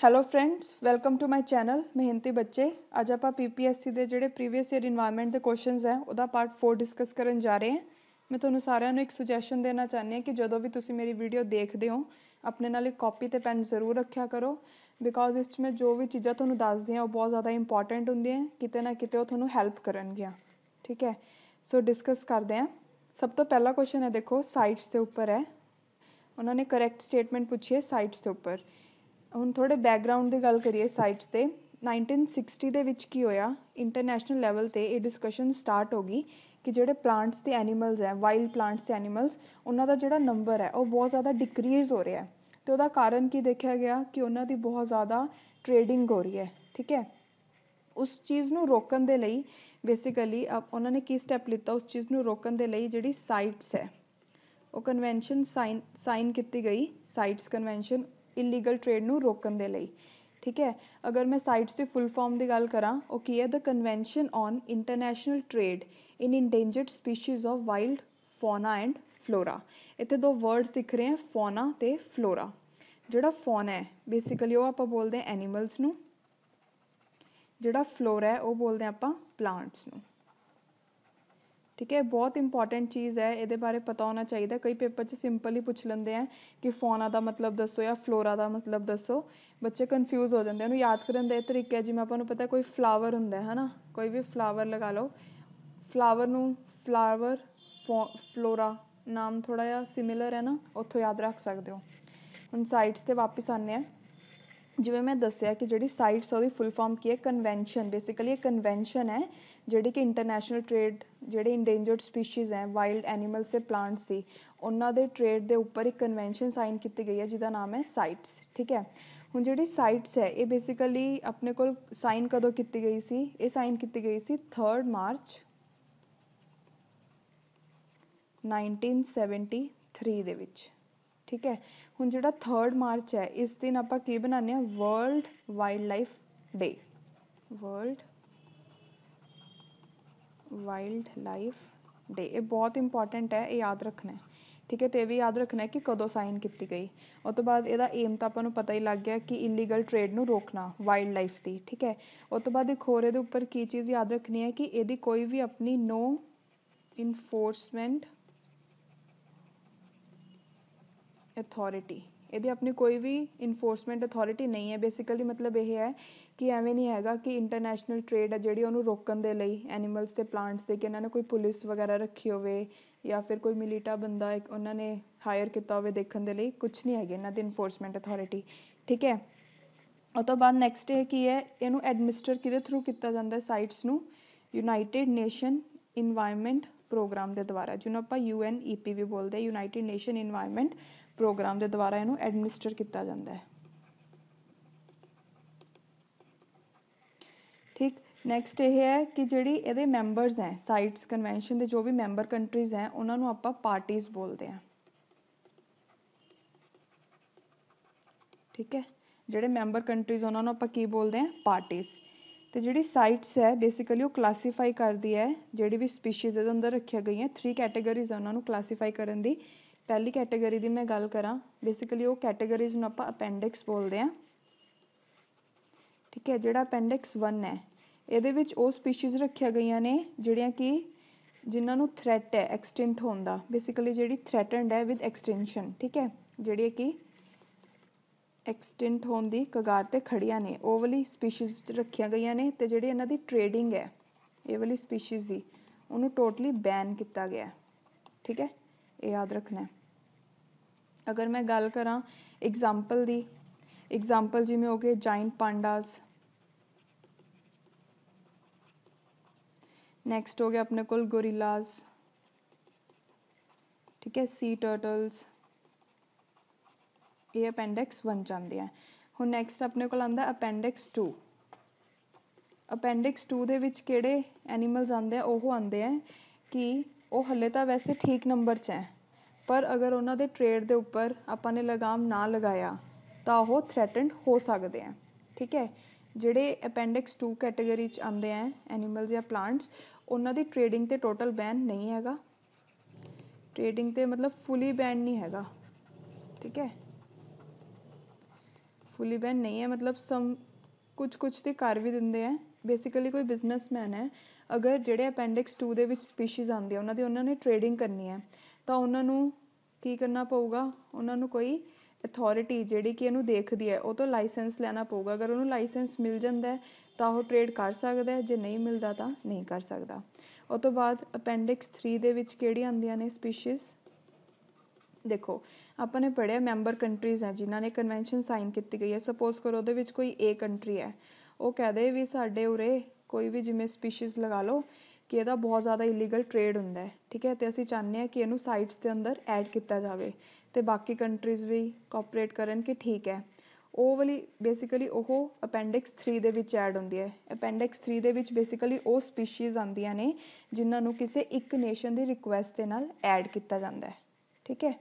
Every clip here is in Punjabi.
Hello friends, welcome to my channel ਮਿਹਨਤੀ ਬੱਚੇ। ਅੱਜ ਆਪਾਂ ਪੀਪੀਐਸਸੀ ਦੇ ਜਿਹੜੇ ਪ੍ਰੀਵੀਅਸ ਈਅਰ ਇਨਵਾਇਰਨਮੈਂਟ ਦੇ ਕੁਐਸਚਨਸ ਹੈ ਉਹਦਾ ਪਾਰਟ 4 ਡਿਸਕਸ ਕਰਨ ਜਾ ਰਹੇ ਹਾਂ। ਮੈਂ ਤੁਹਾਨੂੰ ਸਾਰਿਆਂ ਨੂੰ ਇੱਕ ਸੁਜੈਸ਼ਨ ਦੇਣਾ ਚਾਹੁੰਦੀ ਹਾਂ ਕਿ ਜਦੋਂ ਵੀ ਤੁਸੀਂ ਮੇਰੀ ਵੀਡੀਓ ਦੇਖਦੇ ਹੋ ਆਪਣੇ ਨਾਲ ਇੱਕ ਕਾਪੀ ਤੇ ਪੈਨ ਜ਼ਰੂਰ ਰੱਖਿਆ ਕਰੋ, ਬਿਕੋਜ਼ ਇਸ 'ਚ ਮੈਂ ਜੋ ਵੀ ਚੀਜ਼ਾਂ ਤੁਹਾਨੂੰ ਦੱਸਦੀ ਹਾਂ ਉਹ ਬਹੁਤ ਜ਼ਿਆਦਾ ਇੰਪੋਰਟੈਂਟ ਹੁੰਦੀਆਂ, ਕਿਤੇ ਨਾ ਕਿਤੇ ਉਹ ਤੁਹਾਨੂੰ ਹੈਲਪ ਕਰਨਗੀਆਂ। ਠੀਕ ਹੈ, ਸੋ ਡਿਸਕਸ ਕਰਦੇ ਹਾਂ। ਸਭ ਤੋਂ ਪਹਿਲਾ ਕੁਐਸਚਨ ਹੈ, ਦੇਖੋ ਸਾਈਟਸ ਦੇ ਉੱਪਰ ਹੈ। ਉਹਨਾਂ ਨੇ ਕਰੈਕਟ ਸਟੇਟਮੈਂਟ ਪੁੱਛੀ ਹੈ ਸਾਈਟਸ ਦੇ ਉੱਪਰ। ਹੁਣ ਥੋੜੇ ਬੈਕਗਰਾਊਂਡ ਦੀ ਗੱਲ ਕਰੀਏ ਸਾਈਟਸ ਤੇ। 1960 ਦੇ ਵਿੱਚ ਕੀ ਹੋਇਆ, ਇੰਟਰਨੈਸ਼ਨਲ ਲੈਵਲ ਤੇ ਇਹ ਡਿਸਕਸ਼ਨ ਸਟਾਰਟ ਹੋ ਗਈ ਕਿ ਜਿਹੜੇ ਪਲਾਂਟਸ ਤੇ ਐਨੀਮਲਸ ਹੈ, ਵਾਈਲਡ ਪਲਾਂਟਸ ਤੇ ਐਨੀਮਲਸ, ਉਹਨਾਂ ਦਾ ਜਿਹੜਾ ਨੰਬਰ ਹੈ ਉਹ ਬਹੁਤ ਜ਼ਿਆਦਾ ਡਿਕਰੀਜ਼ ਹੋ ਰਿਹਾ ਹੈ। ਤੇ ਉਹਦਾ ਕਾਰਨ ਕੀ ਦੇਖਿਆ ਗਿਆ ਕਿ ਉਹਨਾਂ ਦੀ ਬਹੁਤ ਜ਼ਿਆਦਾ ਟ੍ਰੇਡਿੰਗ ਹੋ ਰਹੀ ਹੈ। ਠੀਕ ਹੈ, ਉਸ ਚੀਜ਼ ਨੂੰ ਰੋਕਣ ਦੇ ਲਈ ਬੇਸਿਕਲੀ ਉਹਨਾਂ ਨੇ ਕੀ ਸਟੈਪ ਲਿੱਤਾ, ਉਸ ਚੀਜ਼ ਨੂੰ ਰੋਕਣ ਦੇ ਲਈ ਜਿਹੜੀ ਸਾਈਟਸ ਹੈ ਉਹ ਕਨਵੈਨਸ਼ਨ ਸਾਈਨ ਕੀਤੀ ਗਈ। ਸਾਈਟਸ ਕਨਵੈਨਸ਼ਨ ਇਲੀਗਲ ਟ੍ਰੇਡ ਨੂੰ ਰੋਕਣ ਦੇ ਲਈ। ਠੀਕ ਹੈ, ਅਗਰ ਮੈਂ ਸਾਈਟਸ ਦੀ ਫੁੱਲ ਫਾਰਮ ਦੀ ਗੱਲ ਕਰਾਂ, ਉਹ ਕੀ ਹੈ, the convention on international trade in endangered species of wild fauna and flora. ਇੱਥੇ ਦੋ ਵਰਡਸ ਦਿਖ ਰਹੇ ਹੈ, ਫੌਨਾ ਤੇ ਫਲੋਰਾ। ਜਿਹੜਾ ਫੌਨਾ ਹੈ ਬੇਸਿਕਲੀ ਉਹ ਆਪਾਂ ਬੋਲਦੇ ਹਾਂ ਐਨੀਮਲਸ ਨੂੰ, ਜਿਹੜਾ ਫਲੋਰਾ ਹੈ ਉਹ ਬੋਲਦੇ ਹਾਂ ਆਪਾਂ ਪਲਾਂਟਸ ਨੂੰ। ਠੀਕ ਹੈ, ਬਹੁਤ ਇੰਪੋਰਟੈਂਟ ਚੀਜ਼ ਹੈ, ਇਹਦੇ ਬਾਰੇ ਪਤਾ ਹੋਣਾ ਚਾਹੀਦਾ। ਕਈ ਪੇਪਰ 'ਚ ਸਿੰਪਲ ਹੀ ਪੁੱਛ ਲੈਂਦੇ ਆ ਕਿ ਫੌਨਾ ਦਾ ਮਤਲਬ ਦੱਸੋ ਜਾਂ ਫਲੋਰਾ ਦਾ ਮਤਲਬ ਦੱਸੋ, ਬੱਚੇ ਕਨਫਿਊਜ਼ ਹੋ ਜਾਂਦੇ। ਇਹਨੂੰ ਯਾਦ ਕਰਨ ਦਾ ਇਹ ਤਰੀਕਾ, ਜਿਵੇਂ ਆਪਾਂ ਨੂੰ ਪਤਾ ਕੋਈ ਫਲਾਵਰ ਹੁੰਦਾ ਹੈ ਨਾ, ਕੋਈ ਵੀ ਫਲਾਵਰ ਲਗਾ ਲਓ, ਫਲਾਵਰ ਨੂੰ ਫਲਾਵਰ ਫਲੋਰਾ ਨਾਮ ਥੋੜ੍ਹਾ ਜਿਹਾ ਸਿਮਿਲਰ ਹੈ ਨਾ, ਉੱਥੋਂ ਯਾਦ ਰੱਖ ਸਕਦੇ ਹੋ। ਹੁਣ ਸਾਈਟਸ 'ਤੇ ਵਾਪਿਸ ਆਉਂਦੇ ਹਾਂ। ਜਿਵੇਂ ਮੈਂ ਦੱਸਿਆ ਕਿ ਜਿਹੜੀ ਸਾਈਟਸ ਉਹਦੀ ਫੁੱਲ ਫਾਰਮ ਕੀ ਹੈ, ਕਨਵੈਨਸ਼ਨ। ਬੇਸਿਕਲੀ ਇਹ ਕਨਵੈਨਸ਼ਨ ਹੈ ਜਿਹੜੀ ਕਿ ਇੰਟਰਨੈਸ਼ਨਲ ਟ੍ਰੇਡ, ਜਿਹੜੇ ਇੰਡੇਂਜਰਡ ਸਪੀਸ਼ੀਜ਼ ਹੈ ਵਾਈਲਡ ਐਨੀਮਲਸ ਤੇ ਪਲਾਂਟਸ ਦੀ, ਉਹਨਾਂ ਦੇ ਟ੍ਰੇਡ ਦੇ ਉੱਪਰ ਇੱਕ ਕਨਵੈਨਸ਼ਨ ਸਾਈਨ ਕੀਤੀ ਗਈ ਹੈ ਜਿਹਦਾ ਨਾਮ ਹੈ ਸਾਈਟਸ। ਠੀਕ ਹੈ, ਹੁਣ ਜਿਹੜੀ ਸਾਈਟਸ ਹੈ ਇਹ ਬੇਸਿਕਲੀ ਆਪਣੇ ਕੋਲ ਸਾਈਨ ਕਦੋਂ ਕੀਤੀ ਗਈ ਸੀ, ਇਹ ਸਾਈਨ ਕੀਤੀ ਗਈ ਸੀ 3 ਮਾਰਚ 1973 ਦੇ ਵਿੱਚ। ਠੀਕ ਹੈ, ਹੁਣ ਜਿਹੜਾ 3 ਮਾਰਚ ਹੈ ਇਸ ਦਿਨ ਆਪਾਂ ਕੀ ਬਣਾਉਂਦੇ ਹਾਂ, ਵਰਲਡ ਵਾਈਲਡ ਲਾਈਫ ਡੇ। ਵਰਲਡ ਵਾਈਲਡ ਲਾਈਫ ਡੇ, ਇਹ ਬਹੁਤ ਇੰਪੋਰਟੈਂਟ ਹੈ, ਇਹ ਯਾਦ ਰੱਖਣਾ ਹੈ। ਠੀਕ ਹੈ, ਤੇ ਇਹ ਵੀ ਯਾਦ ਰੱਖਣਾ ਹੈ ਕਿ ਕਦੋਂ ਸਾਈਨ ਕੀਤੀ ਗਈ। ਉਹ ਤੋਂ ਬਾਅਦ ਇਹਦਾ ਏਮ ਤਾਂ ਆਪਾਂ ਨੂੰ ਪਤਾ ਹੀ ਲੱਗ ਗਿਆ ਕਿ ਇਲੀਗਲ ਟ੍ਰੇਡ ਨੂੰ ਰੋਕਣਾ ਵਾਈਲਡ ਲਾਈਫ ਦੀ। ਠੀਕ ਹੈ, ਉਹ ਤੋਂ ਬਾਅਦ ਇੱਕ ਹੋਰ ਇਹਦੇ ਉੱਪਰ ਕੀ ਚੀਜ਼ ਯਾਦ ਰੱਖਣੀ ਹੈ ਕਿ ਇਹਦੀ ਕੋਈ ਵੀ ਆਪਣੀ ਨੋ ਇਨਫੋਰਸਮੈਂਟ ਅਥਾਰਟੀ, ਇਹਦੀ ਆਪਣੀ ਕੋਈ ਵੀ ਇਨਫੋਰਸਮੈਂਟ ਅਥਾਰਟੀ ਨਹੀਂ ਹੈ। ਬੇਸਿਕਲੀ ਮਤਲਬ ਇਹ ਹੈ ਕਿ ਐਵੇਂ ਨਹੀਂ ਹੈਗਾ ਕਿ ਇੰਟਰਨੈਸ਼ਨਲ ਟ੍ਰੇਡ ਹੈ ਜਿਹੜੀ ਉਹਨੂੰ ਰੋਕਣ ਦੇ ਲਈ ਐਨੀਮਲਸ ਤੇ ਪਲਾਂਟਸ ਦੇ, ਕਿ ਇਹਨਾਂ ਨੇ ਕੋਈ ਪੁਲਿਸ ਵਗੈਰਾ ਰੱਖੀ ਹੋਵੇ ਜਾਂ ਫਿਰ ਕੋਈ ਮਿਲੀਟਾ ਬੰਦਾ ਇੱਕ ਉਹਨਾਂ ਨੇ ਹਾਇਰ ਕੀਤਾ ਹੋਵੇ ਦੇਖਣ ਦੇ ਲਈ, ਕੁਛ ਨਹੀਂ ਹੈਗੀ ਇਹਨਾਂ ਦੀ ਇਨਫੋਰਸਮੈਂਟ ਅਥਾਰਟੀ। ਠੀਕ ਹੈ, ਉਹ ਤੋਂ ਬਾਅਦ ਨੈਕਸਟ ਇਹ ਕੀ ਹੈ, ਇਹਨੂੰ ਐਡਮਿਨਿਸਟਰ ਕਿਹਦੇ ਥਰੂ ਕੀਤਾ ਜਾਂਦਾ ਸਾਈਟਸ ਨੂੰ, ਯੂਨਾਈਟਿਡ ਨੇਸ਼ਨ ਇਨਵਾਇਰਨਮੈਂਟ ਪ੍ਰੋਗਰਾਮ ਦੇ ਦੁਆਰਾ, ਜਿਹਨੂੰ ਆਪਾਂ UNEP ਵੀ ਬੋਲਦੇ, ਯੂਨਾਈਟਿਡ ਨੇਸ਼ਨ ਇਨਵਾਇਰਨਮੈਂਟ ਪ੍ਰੋਗਰਾਮ ਦੇ ਦੁਆਰਾ ਇਹਨੂੰ ਐਡਮਿਨਿਸਟਰ ਕੀਤਾ ਜਾਂਦਾ ਹੈ। ਠੀਕ, ਨੈਕਸਟ ਇਹ ਹੈ ਕਿ ਜਿਹੜੀ ਇਹਦੇ ਮੈਂਬਰਸ ਹੈ ਸਾਈਟਸ ਕਨਵੈਨਸ਼ਨ ਦੇ, ਜੋ ਵੀ ਮੈਂਬਰ ਕੰਟਰੀਜ਼ ਹੈ ਉਹਨਾਂ ਨੂੰ ਆਪਾਂ ਪਾਰਟੀਜ਼ ਬੋਲਦੇ ਹਾਂ। ਠੀਕ ਹੈ, ਜਿਹੜੇ ਮੈਂਬਰ ਕੰਟਰੀਜ਼ ਉਹਨਾਂ ਨੂੰ ਆਪਾਂ ਕੀ ਬੋਲਦੇ ਹਾਂ, ਪਾਰਟੀਜ਼। ਤੇ ਜਿਹੜੀ ਸਾਈਟਸ ਹੈ ਬੇਸਿਕਲੀ ਉਹ ਕਲਾਸੀਫਾਈ ਕਰਦੀ ਹੈ ਜਿਹੜੀ ਵੀ ਸਪੀਸ਼ੀਜ਼ ਇਹਦੇ ਅੰਦਰ ਰੱਖੀਆਂ ਗਈਆਂ। 3 ਕੈਟੇਗਰੀਜ਼ ਹੈ ਉਹਨਾਂ ਨੂੰ ਕਲਾਸੀਫਾਈ ਕਰਨ ਦੀ। ਪਹਿਲੀ ਕੈਟੇਗਰੀ ਦੀ ਮੈਂ ਗੱਲ ਕਰਾਂ, ਬੇਸਿਕਲੀ ਉਹ ਕੈਟੇਗਰੀਜ਼ ਨੂੰ ਆਪਾਂ ਅਪੈਂਡਿਕਸ ਬੋਲਦੇ ਹਾਂ। ਠੀਕ ਹੈ, ਜਿਹੜਾ ਅਪੈਂਡਿਕਸ 1 ਹੈ ਇਹਦੇ ਵਿੱਚ ਉਹ ਸਪੀਸ਼ੀਜ਼ ਰੱਖੀਆਂ ਗਈਆਂ ਨੇ ਜਿਹੜੀਆਂ ਕਿ ਜਿਨ੍ਹਾਂ ਨੂੰ ਥ੍ਰੈਟ ਹੈ ਐਕਸਟਿੰਕਟ ਹੋਣ ਦਾ, ਬੇਸਿਕਲੀ ਜਿਹੜੀ ਥ੍ਰੈਟਨਡ ਹੈ ਵਿਦ ਐਕਸਟੈਂਸ਼ਨ। ਠੀਕ ਹੈ, ਜਿਹੜੀ ਕਿ ਐਕਸਟਿੰਕਟ ਹੋਣ ਦੀ ਕਗਾਰ 'ਤੇ ਖੜੀਆਂ ਨੇ, ਉਹ ਵਾਲੀ ਸਪੀਸ਼ੀਜ਼ ਰੱਖੀਆਂ ਗਈਆਂ ਨੇ। ਅਤੇ ਜਿਹੜੀ ਇਹਨਾਂ ਦੀ ਟ੍ਰੇਡਿੰਗ ਹੈ ਇਹ ਵਾਲੀ ਸਪੀਸ਼ੀਜ਼ ਦੀ, ਉਹਨੂੰ ਟੋਟਲੀ ਬੈਨ ਕੀਤਾ ਗਿਆ। ਠੀਕ ਹੈ, ਇਹ ਯਾਦ ਰੱਖਣਾ। ਅਗਰ ਮੈਂ ਗੱਲ ਕਰਾਂ ਐਗਜ਼ਾਮਪਲ ਦੀ, ਐਗਜ਼ਾਮਪਲ ਜਿਵੇਂ ਹੋ ਗਏ ਜਾਇੰਟ ਪਾਂਡਾਸ, ਨੈਕਸਟ ਹੋ ਗਿਆ ਆਪਣੇ ਕੋਲ ਗੋਰੀਲਾਜ਼। ਠੀਕ ਹੈ, ਸੀ ਟਰਟਲਸ, ਇਹ ਅਪੈਂਡਿਕਸ 1 'ਚ ਆਉਂਦੇ ਆ। ਹੁਣ ਨੈਕਸਟ ਆਪਣੇ ਕੋਲ ਆਉਂਦਾ ਅਪੈਂਡਿਕਸ 2। ਅਪੈਂਡਿਕਸ 2 ਦੇ ਵਿੱਚ ਕਿਹੜੇ ਐਨੀਮਲਸ ਆਉਂਦੇ ਆ, ਉਹ ਆਉਂਦੇ ਆ ਕਿ ਉਹ ਹਾਲੇ ਤਾਂ ਵੈਸੇ ਠੀਕ ਨੰਬਰ 'ਚ ਹੈ, ਪਰ ਅਗਰ ਉਹਨਾਂ ਦੇ ਟ੍ਰੇਡ ਦੇ ਉੱਪਰ ਆਪਾਂ ਨੇ ਲਗਾਮ ਨਾ ਲਗਾਇਆ ਤਾਂ ਉਹ ਥ੍ਰੈਟਨਡ ਹੋ ਸਕਦੇ ਆ। ਠੀਕ ਹੈ, ਜਿਹੜੇ ਅਪੈਂਡਿਕਸ 2 ਕੈਟੇਗਰੀ 'ਚ ਆਉਂਦੇ ਆ ਐਨੀਮਲਸ ਜਾਂ ਪਲਾਂਟਸ, ਉਹਨਾਂ ਦੀ ਟ੍ਰੇਡਿੰਗ 'ਤੇ ਟੋਟਲ ਬੈਨ ਨਹੀਂ ਹੈਗਾ। ਟ੍ਰੇਡਿੰਗ 'ਤੇ ਮਤਲਬ ਫੁੱਲੀ ਬੈਨ ਨਹੀਂ ਹੈਗਾ। ਠੀਕ ਹੈ, ਫੁੱਲੀ ਬੈਨ ਨਹੀਂ ਹੈ, ਮਤਲਬ ਸਮ ਕੁਛ ਤੇ ਕਰ ਵੀ ਦਿੰਦੇ ਹੈ। ਬੇਸਿਕਲੀ ਕੋਈ ਬਿਜ਼ਨਸਮੈਨ ਹੈ, ਅਗਰ ਜਿਹੜੇ ਅਪੈਂਡਿਕਸ 2 ਦੇ ਵਿੱਚ ਸਪੀਸ਼ੀਜ਼ ਆਉਂਦੀ ਆ ਉਹਨਾਂ ਨੇ ਟ੍ਰੇਡਿੰਗ ਕਰਨੀ ਹੈ ਤਾਂ ਉਹਨਾਂ ਨੂੰ ਕੀ ਕਰਨਾ ਪਊਗਾ, ਉਹਨਾਂ ਨੂੰ ਕੋਈ ਅਥੋਰਿਟੀ ਜਿਹੜੀ ਕਿ ਇਹਨੂੰ ਦੇਖਦੀ ਹੈ ਉਹ ਤੋਂ ਲਾਇਸੈਂਸ ਲੈਣਾ ਪਊਗਾ। ਅਗਰ ਉਹਨੂੰ ਲਾਇਸੈਂਸ ਮਿਲ ਜਾਂਦਾ ਤਾਂ ਉਹ ਟ੍ਰੇਡ ਕਰ ਸਕਦਾ, ਜੇ ਨਹੀਂ ਮਿਲਦਾ ਤਾਂ ਨਹੀਂ ਕਰ ਸਕਦਾ। ਉਹ ਤੋਂ ਬਾਅਦ ਅਪੈਂਡਿਕਸ 3 ਦੇ ਵਿੱਚ ਕਿਹੜੀਆਂ ਆਉਂਦੀਆਂ ਨੇ ਸਪੀਸ਼ੀਜ਼? ਦੇਖੋ ਆਪਾਂ ਨੇ ਪੜ੍ਹਿਆ ਮੈਂਬਰ ਕੰਟਰੀਜ਼ ਹੈ ਜਿਨ੍ਹਾਂ ਨੇ ਕਨਵੈਨਸ਼ਨ ਸਾਈਨ ਕੀਤੀ ਗਈ ਹੈ। ਸਪੋਜ਼ ਕਰੋ ਉਹਦੇ ਵਿੱਚ ਕੋਈ ਏ ਕੰਟਰੀ ਹੈ, ਉਹ ਕਹਿ ਦੇ ਵੀ ਸਾਡੇ ਉਰੇ ਕੋਈ ਵੀ ਜਿਵੇਂ ਸਪੀਸ਼ੀਜ਼ ਲਗਾ ਲਓ ਕਿ ਇਹਦਾ ਬਹੁਤ ਜ਼ਿਆਦਾ ਇਲੀਗਲ ਟ੍ਰੇਡ ਹੁੰਦਾ ਹੈ, ਠੀਕ ਹੈ, ਅਤੇ ਅਸੀਂ ਚਾਹੁੰਦੇ ਹਾਂ ਕਿ ਇਹਨੂੰ ਸਾਈਟਸ ਦੇ ਅੰਦਰ ਐਡ ਕੀਤਾ ਜਾਵੇ ਅਤੇ ਬਾਕੀ ਕੰਟਰੀਜ਼ ਵੀ ਕੋਪਰੇਟ ਕਰਨ ਕਿ ਠੀਕ ਹੈ। ਉਹ ਵਾਲੀ ਬੇਸਿਕਲੀ ਉਹ ਅਪੈਂਡਿਕਸ 3 ਦੇ ਵਿੱਚ ਐਡ ਹੁੰਦੀ ਹੈ। ਅਪੈਂਡਿਕਸ 3 ਦੇ ਵਿੱਚ ਬੇਸਿਕਲੀ ਉਹ ਸਪੀਸ਼ੀਜ਼ ਆਉਂਦੀਆਂ ਨੇ ਜਿਨ੍ਹਾਂ ਨੂੰ ਕਿਸੇ ਇੱਕ ਨੇਸ਼ਨ ਦੀ ਰਿਕੁਐਸਟ ਦੇ ਨਾਲ ਐਡ ਕੀਤਾ ਜਾਂਦਾ ਹੈ, ਠੀਕ ਹੈ।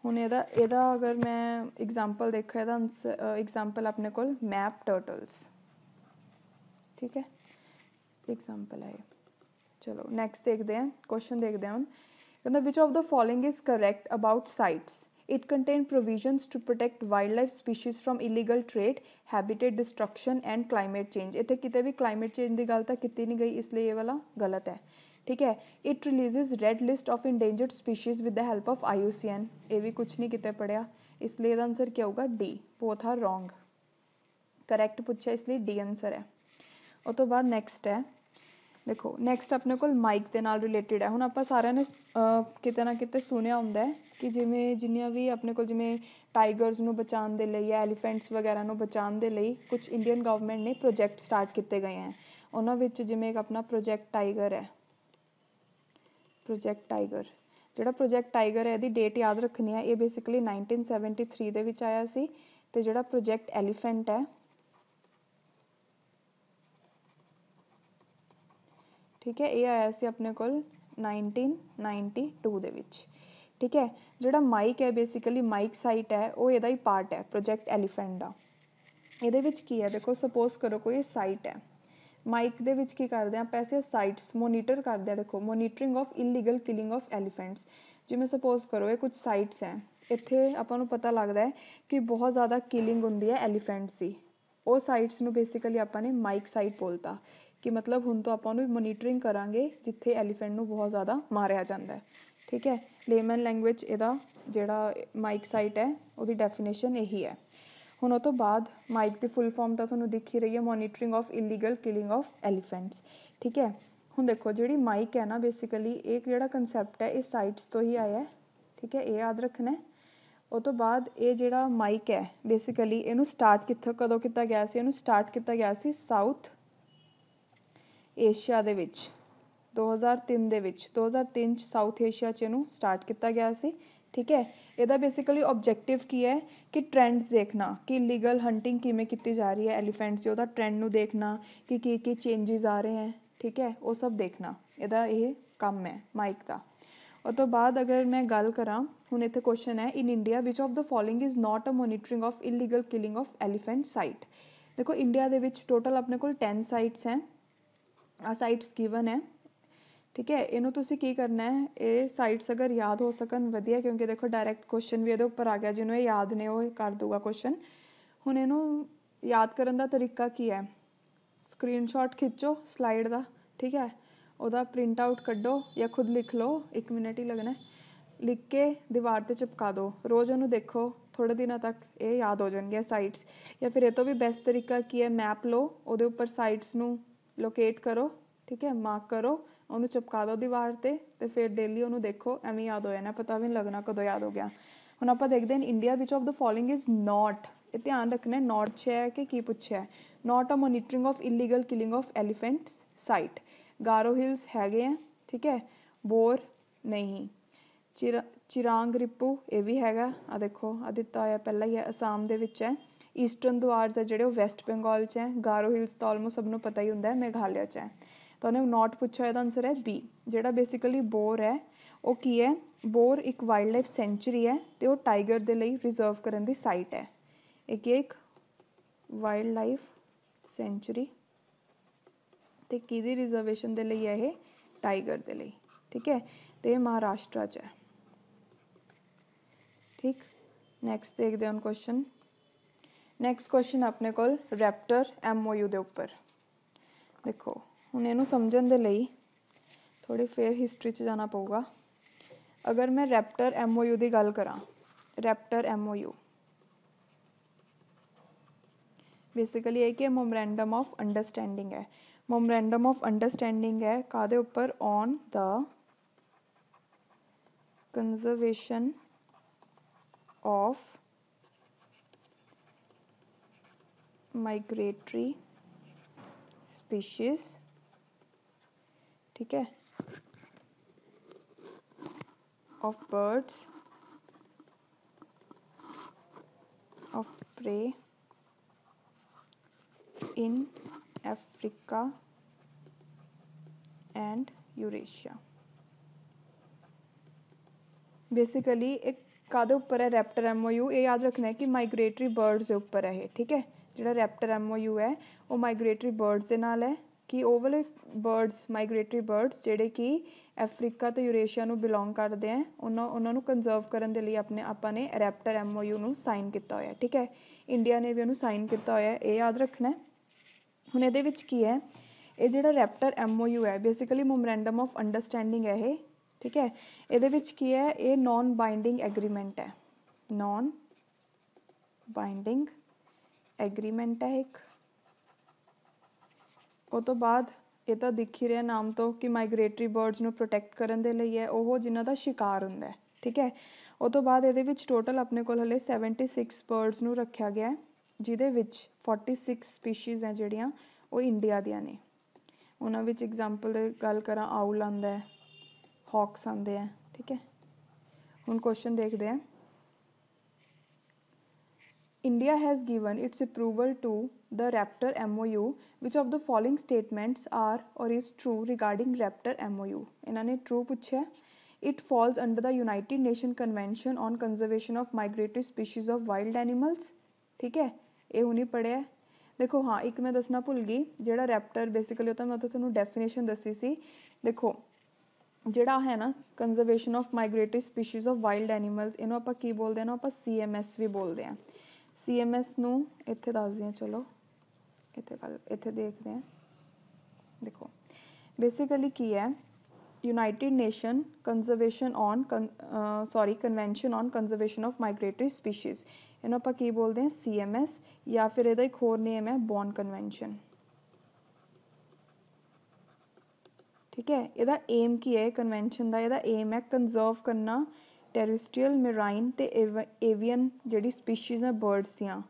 ਹੁਣ ਇਹਦਾ ਅਗਰ ਮੈਂ ਐਗਜ਼ਾਮਪਲ ਦੇਖਾਂ, ਇਹਦਾ ਐਗਜ਼ਾਮਪਲ ਆਪਣੇ ਕੋਲ ਮੈਪ ਟਰਟਲਸ, ਠੀਕ ਹੈ, ਐਗਜ਼ਾਮਪਲ ਹੈ। ਚਲੋ ਨੈਕਸਟ ਦੇਖਦੇ ਹਾਂ, ਕੁਐਸਚਨ ਦੇਖਦੇ ਹਾਂ ਹੁਣ। ਕਹਿੰਦਾ ਵਿਚ of the following is correct about sites? It contained provisions to protect wildlife species from illegal trade, habitat destruction and climate change. ਇੱਥੇ ਕਿਤੇ ਵੀ climate change ਦੀ ਗੱਲ ਤਾਂ ਕੀਤੀ ਨਹੀਂ ਗਈ, ਇਸ ਲਈ ਇਹ ਵਾਲਾ ਗਲਤ ਹੈ, ਠੀਕ ਹੈ। It releases red list of endangered species with the help of IUCN. ਇਹ ਵੀ ਕੁਛ ਨਹੀਂ ਕਿਤੇ ਪੜਿਆ, ਇਸ ਲਈ ਇਹਦਾ ਆਨਸਰ ਕੀ ਆਊਗਾ? D. Both are wrong. Correct ਪੁੱਛਿਆ ਇਸ ਲਈ D ਆਨਸਰ ਹੈ। ਉਹ ਤੋਂ ਬਾਅਦ ਨੈਕਸਟ ਹੈ, ਦੇਖੋ ਨੈਕਸਟ ਆਪਣੇ ਕੋਲ ਮਾਈਕ ਦੇ ਨਾਲ ਰਿਲੇਟਿਡ ਹੈ। ਹੁਣ ਆਪਾਂ ਸਾਰਿਆਂ ਨੇ ਕਿਤੇ ਨਾ ਕਿਤੇ ਸੁਣਿਆ ਹੁੰਦਾ ਹੈ ਕਿ ਜਿਵੇਂ ਜਿੰਨੀਆਂ ਵੀ ਆਪਣੇ ਕੋਲ ਜਿਵੇਂ ਟਾਈਗਰਸ ਨੂੰ ਬਚਾਉਣ ਦੇ ਲਈ ਜਾਂ ਐਲੀਫੈਂਟਸ ਵਗੈਰਾ ਨੂੰ ਬਚਾਉਣ ਦੇ ਲਈ ਕੁਛ ਇੰਡੀਅਨ ਗਵਰਨਮੈਂਟ ਨੇ ਪ੍ਰੋਜੈਕਟ ਸਟਾਰਟ ਕੀਤੇ ਗਏ ਹੈ। ਉਹਨਾਂ ਵਿੱਚ ਜਿਵੇਂ ਇੱਕ ਆਪਣਾ ਪ੍ਰੋਜੈਕਟ ਟਾਈਗਰ ਹੈ। ਪ੍ਰੋਜੈਕਟ ਟਾਈਗਰ, ਜਿਹੜਾ ਪ੍ਰੋਜੈਕਟ ਟਾਈਗਰ ਹੈ ਇਹਦੀ ਡੇਟ ਯਾਦ ਰੱਖਣੀ ਹੈ, ਇਹ ਬੇਸਿਕਲੀ 1973 ਦੇ ਵਿੱਚ ਆਇਆ ਸੀ। ਅਤੇ ਜਿਹੜਾ ਪ੍ਰੋਜੈਕਟ ਐਲੀਫੈਂਟ ਹੈ, ਠੀਕ ਹੈ, ਇਹ ਆਇਆ ਸੀ ਆਪਣੇ ਕੋਲ 1992 ਦੇ ਵਿੱਚ, ਠੀਕ ਹੈ। ਜਿਹੜਾ ਮਾਈਕ ਹੈ ਬੇਸਿਕਲੀ ਮਾਈਕ ਸਾਈਟ ਹੈ ਉਹ ਇਹਦਾ ਹੀ ਪਾਰਟ ਹੈ ਪ੍ਰੋਜੈਕਟ ਐਲੀਫੈਂਟ ਦਾ। ਇਹਦੇ ਵਿੱਚ ਕੀ ਹੈ, ਦੇਖੋ ਸਪੋਜ਼ ਕਰੋ ਕੋਈ ਸਾਈਟ ਹੈ, ਮਾਈਕ ਦੇ ਵਿੱਚ ਕੀ ਕਰਦੇ ਹਾਂ ਆਪਾਂ, ਐਸੇ ਸਾਈਟਸ ਮੋਨੀਟਰ ਕਰਦੇ ਹਾਂ। ਦੇਖੋ monitoring of illegal killing of ਐਲੀਫੈਂਟਸ, ਜਿਵੇਂ ਸਪੋਜ਼ ਕਰੋ ਇਹ ਕੁਛ ਸਾਈਟਸ ਹੈ, ਇੱਥੇ ਆਪਾਂ ਨੂੰ ਪਤਾ ਲੱਗਦਾ ਹੈ ਕਿ ਬਹੁਤ ਜ਼ਿਆਦਾ ਕਿਲਿੰਗ ਹੁੰਦੀ ਹੈ ਐਲੀਫੈਂਟਸ ਦੀ। ਉਹ ਸਾਈਟਸ ਨੂੰ ਬੇਸਿਕਲੀ ਆਪਾਂ ਨੇ ਮਾਈਕ ਸਾਈਟ ਬੋਲਤਾ ਕਿ ਮਤਲਬ ਹੁਣ ਤੋਂ ਆਪਾਂ ਉਹਨੂੰ ਮੋਨੀਟਰਿੰਗ ਕਰਾਂਗੇ ਜਿੱਥੇ ਐਲੀਫੈਂਟ ਨੂੰ ਬਹੁਤ ਜ਼ਿਆਦਾ ਮਾਰਿਆ ਜਾਂਦਾ ਹੈ, ਠੀਕ ਹੈ। ਲੇਮਨ ਲੈਂਗੁਏਜ ਇਹਦਾ ਜਿਹੜਾ ਮਾਈਕ ਸਾਈਟ ਹੈ ਉਹਦੀ ਡੈਫੀਨੇਸ਼ਨ ਇਹੀ ਹੈ। ਹੁਣ ਉਹ ਤੋਂ ਬਾਅਦ ਮਾਈਕ ਦੀ ਫੁੱਲ ਫਾਰਮ ਤਾਂ ਤੁਹਾਨੂੰ ਦਿਖ ਹੀ ਰਹੀ ਹੈ, monitoring of illegal killing of ਐਲੀਫੈਂਟਸ, ਠੀਕ ਹੈ। ਹੁਣ ਦੇਖੋ ਜਿਹੜੀ ਮਾਈਕ ਹੈ ਨਾ ਬੇਸਿਕਲੀ ਇਹ ਜਿਹੜਾ ਕੰਸੈਪਟ ਹੈ ਇਹ ਸਾਈਟਸ ਤੋਂ ਹੀ ਆਇਆ, ਠੀਕ ਹੈ, ਇਹ ਯਾਦ ਰੱਖਣਾ। ਉਹ ਤੋਂ ਬਾਅਦ ਇਹ ਜਿਹੜਾ ਮਾਈਕ ਹੈ ਬੇਸਿਕਲੀ ਇਹਨੂੰ ਸਟਾਰਟ ਕਦੋਂ ਕੀਤਾ ਗਿਆ ਸੀ? ਇਹਨੂੰ ਸਟਾਰਟ ਕੀਤਾ ਗਿਆ ਸੀ ਸਾਊਥ ਏਸ਼ੀਆ ਦੇ ਵਿੱਚ 2003 ਦੇ ਵਿੱਚ। 2003 'ਚ ਸਾਊਥ ਏਸ਼ੀਆ 'ਚ ਇਹਨੂੰ ਸਟਾਰਟ ਕੀਤਾ ਗਿਆ ਸੀ, ਠੀਕ ਹੈ। ਇਹਦਾ ਬੇਸਿਕਲੀ ਓਬਜੈਕਟਿਵ ਕੀ ਹੈ ਕਿ ਟਰੈਂਡਸ ਦੇਖਣਾ ਕਿ ਇਲੀਗਲ ਹੰਟਿੰਗ ਕਿਵੇਂ ਕੀਤੀ ਜਾ ਰਹੀ ਹੈ ਐਲੀਫੈਂਟਸ ਦੀ, ਉਹਦਾ ਟਰੈਂਡ ਨੂੰ ਦੇਖਣਾ ਕਿ ਕੀ ਚੇਂਜਿਸ ਆ ਰਹੇ ਹੈ, ਠੀਕ ਹੈ, ਉਹ ਸਭ ਦੇਖਣਾ ਇਹਦਾ ਇਹ ਕੰਮ ਹੈ ਮਾਈਕ ਦਾ। ਉਹ ਤੋਂ ਬਾਅਦ ਅਗਰ ਮੈਂ ਗੱਲ ਕਰਾਂ, ਹੁਣ ਇੱਥੇ ਕੁਐਸਚਨ ਹੈ in India which of the following is not a monitoring of illegal killing of elephant site. ਦੇਖੋ ਇੰਡੀਆ ਦੇ ਵਿੱਚ ਟੋਟਲ ਆਪਣੇ ਕੋਲ 10 ਸਾਈਟਸ ਹੈ, ਆਹ ਸਾਈਟਸ ਗਿਵਨ ਹੈ, ਠੀਕ ਹੈ। ਇਹਨੂੰ ਤੁਸੀਂ ਕੀ ਕਰਨਾ ਹੈ, ਇਹ ਸਾਈਟਸ ਅਗਰ ਯਾਦ ਹੋ ਸਕਣ ਵਧੀਆ, ਕਿਉਂਕਿ ਦੇਖੋ ਡਾਇਰੈਕਟ ਕੁਐਸਚਨ ਵੀ ਇਹਦੇ ਉੱਪਰ ਆ ਗਿਆ, ਜਿਹਨੂੰ ਇਹ ਯਾਦ ਨੇ ਉਹ ਕਰ ਦੂਗਾ ਕੁਐਸਚਨ। ਹੁਣ ਇਹਨੂੰ ਯਾਦ ਕਰਨ ਦਾ ਤਰੀਕਾ ਕੀ ਹੈ, ਸਕਰੀਨਸ਼ਾਟ ਖਿੱਚੋ ਸਲਾਈਡ ਦਾ, ਠੀਕ ਹੈ, ਉਹਦਾ ਪ੍ਰਿੰਟ ਆਊਟ ਕੱਢੋ ਜਾਂ ਖੁਦ ਲਿਖ ਲਓ, 1 ਮਿੰਟ ਹੀ ਲੱਗਣਾ, ਲਿਖ ਕੇ ਦੀਵਾਰ 'ਤੇ ਚਿਪਕਾ ਦਿਓ, ਰੋਜ਼ ਉਹਨੂੰ ਦੇਖੋ, ਥੋੜ੍ਹੇ ਦਿਨਾਂ ਤੱਕ ਇਹ ਯਾਦ ਹੋ ਜਾਣਗੀਆਂ ਸਾਈਟਸ। ਜਾਂ ਫਿਰ ਇਹ ਤੋਂ ਵੀ ਬੈਸਟ ਤਰੀਕਾ ਕੀ ਹੈ, ਮੈਪ ਲਓ, ਉਹਦੇ ਉੱਪਰ ਸਾਈਟਸ ਨੂੰ ਲੋਕੇਟ ਕਰੋ, ਠੀਕ ਹੈ, ਮਾਰਕ ਕਰੋ, ਉਹਨੂੰ ਚਿਪਕਾ ਦਿਓ ਦੀਵਾਰ 'ਤੇ ਅਤੇ ਫਿਰ ਡੇਲੀ ਉਹਨੂੰ ਦੇਖੋ, ਐਵੇਂ ਯਾਦ ਹੋ ਜਾਣਾ, ਪਤਾ ਵੀ ਨਹੀਂ ਲੱਗਣਾ ਕਦੋਂ ਯਾਦ ਹੋ ਗਿਆ। ਹੁਣ ਆਪਾਂ ਦੇਖਦੇ ਹਾਂ India which of the following is not, ਇਹ ਧਿਆਨ ਰੱਖਣਾ ਨਾਟ 'ਚ ਹੈ ਕਿ ਕੀ ਪੁੱਛਿਆ, not a monitoring of illegal killing of elephants site. Garo hills ਹੈਗੇ ਆ, ਠੀਕ ਹੈ, ਬੋਰ ਨਹੀਂ, ਚਿਰਾਂਗ ਰਿਪੂ ਇਹ ਵੀ ਹੈਗਾ, ਆਹ ਦੇਖੋ ਆਹ ਦਿੱਤਾ ਹੋਇਆ ਪਹਿਲਾਂ ਹੀ ਹੈ, ਅਸਾਮ ਦੇ ਵਿੱਚ ਹੈ। ਈਸਟਰਨ ਦੁਆਰਸ ਹੈ ਜਿਹੜੇ ਉਹ ਵੈਸਟ ਬੰਗਾਲ 'ਚ ਹੈ। ਗਾਰੋ ਹਿਲਸ ਤਾਂ ਆਲਮੋਸਟ ਸਭ ਨੂੰ ਪਤਾ ਹੀ ਹੁੰਦਾ ਹੈ, ਮੇਘਾਲਿਆ 'ਚ ਹੈ। ਤਾਂ ਉਹਨੇ ਨੋਟ ਪੁੱਛਿਆ, ਇਹਦਾ ਆਨਸਰ ਹੈ ਬੀ। ਜਿਹੜਾ ਬੇਸਿਕਲੀ ਬੋਰ ਹੈ ਉਹ ਕੀ ਹੈ, ਬੋਰ ਇੱਕ ਵਾਈਲਡ ਲਾਈਫ ਸੈਂਚੁਰੀ ਹੈ ਅਤੇ ਉਹ ਟਾਈਗਰ ਦੇ ਲਈ ਰਿਜ਼ਰਵ ਕਰਨ ਦੀ ਸਾਈਟ ਹੈ। ਇਹ ਕੀ ਇੱਕ ਵਾਈਲਡ ਲਾਈਫ ਸੈਂਚੁਰੀ ਅਤੇ ਕਿਹਦੀ ਰਿਜ਼ਰਵੇਸ਼ਨ ਦੇ ਲਈ ਹੈ ਇਹ, ਟਾਈਗਰ ਦੇ ਲਈ, ਠੀਕ ਹੈ, ਅਤੇ ਇਹ ਮਹਾਰਾਸ਼ਟਰ 'ਚ ਹੈ, ਠੀਕ। ਨੈਕਸਟ ਦੇਖਦੇ ਹਾਂ ਹੁਣ ਕੁਐਸਚਨ। नैक्सट क्वेश्चन अपने कोल रैप्टर MOU दे उपर। देखो हुण इहनूं समझण दे लई थोड़ी फिर हिस्टरी च जाना पऊगा। अगर मैं रैप्टर MOU की गल करा, रैप्टर MOU बेसिकली है कि मोमरेंडम ऑफ अंडरस्टैंडिंग है। मोमरेंडम ऑफ अंडरस्टैंडिंग है कादे उपर, on the conservation of migratory species, ठीक है, of birds of prey in Africa and Eurasia. Basically एक कादे उपर है रैप्टर MOU, ये याद रखना है कि माइग्रेटरी बर्ड्स के उपर है ये, ठीक है। जो रैप्टर MOU है वो माइग्रेटरी बर्ड्स के नाल है कि वो वाले बर्ड्स माइग्रेटरी बर्ड्स जिहड़े कि अफ्रीका तो यूरेशिया नूं बिलोंग करते हैं उन्होंने नूं कंजर्व करने के लिए अपने आपां ने रैप्टर MOU नूं साइन किया होया, ठीक है। इंडिया ने भी उन्होंने साइन किया होया, ये याद रखना है। हुण इहदे विच की है, ये जिहड़ा रैप्टर MOU है बेसिकली मोमरेंडम ऑफ अंडरस्टैंडिंग है ये, ठीक है। इहदे विच की है, ये नॉन बाइंडिंग एग्रीमेंट है, नॉन बाइंडिंग एग्रीमेंट है एक। उस तो बाद ये तो दिख ही रहा नाम तो कि माइग्रेटरी बर्ड्स नूं प्रोटैक्ट करने के लिए है, वो जिन्हां दा शिकार हुंदा है, ठीक है। उस तो बाद इहदे विच टोटल अपने कोल हले 76 बर्ड्स नूं रखा गया है, जिहदे विच 46 स्पीशीज़ हैं जिहड़ियां वो इंडिया दियां ने। उन्हां विच एग्जाम्पल दी गल करां, आउल आंदा है, हॉक्स आंदे हैं, ठीक है। हुण क्वेश्चन देखते हैं। India has given its approval to the Raptor MOU. Which of the following statements are or is true regarding Raptor MOU? इन्होंने true पूछा है। It falls under the United Nations Convention on Conservation of Migratory Species of Wild Animals, ठीक है, ये हुणी पढ़िया। देखो हाँ, एक मैं दसना भुल गई, जिहड़ा रैप्टर बेसिकली होता मैं तो तुहानूं डेफिनेशन दसी सी। देखो जिहड़ा है ना conservation of migratory species of wild animals, इनू आपां की बोलते हैं ना, आपां CMS भी बोलते हैं। CMS नूं इत्थे दसदी हां, चलो इत्थे देखते हैं। देखो बेसिकली की है, United nation conservation on convention on conservation of migratory species, इनू आपां की बोलते हैं CMS, या फिर इहदा एक होर नेम है बॉन कन्वेंशन, ठीक है। इहदा एम की है कन्वेंशन का, इहदा एम है कंजर्व करना टैरेस्ट्रीयल, मेराइन ते एवियन जिहड़ी स्पीशीज़ है बर्ड्स दियां,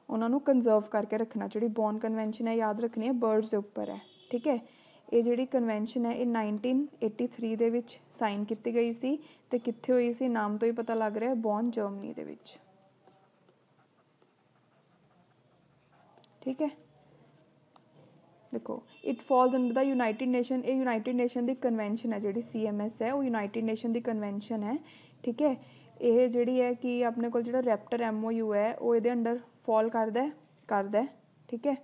उन्होंने कंजर्व करके रखना। जिहड़ी बॉन कन्वेंशन है याद रखनी है बर्ड्स के उपर है, ठीक है। ये जिहड़ी कन्वेंशन है ये 1983 दे विच साइन की गई सी ते कित्थे हुई सी, नाम तो ही पता लग रहा है, बॉन जर्मनी दे विच, ठीक है। देखो it falls under the United nation, ये यूनाइटेड नेशन की कन्वेंशन है जिहड़ी CMS है वो यूनाइटेड नेशन की कन्वेंशन है, ठीक है। ये जिहड़ी है कि अपने कोल जिहड़ा रैप्टर MOU है वो इहदे अंडर फॉल करदा है, ठीक है।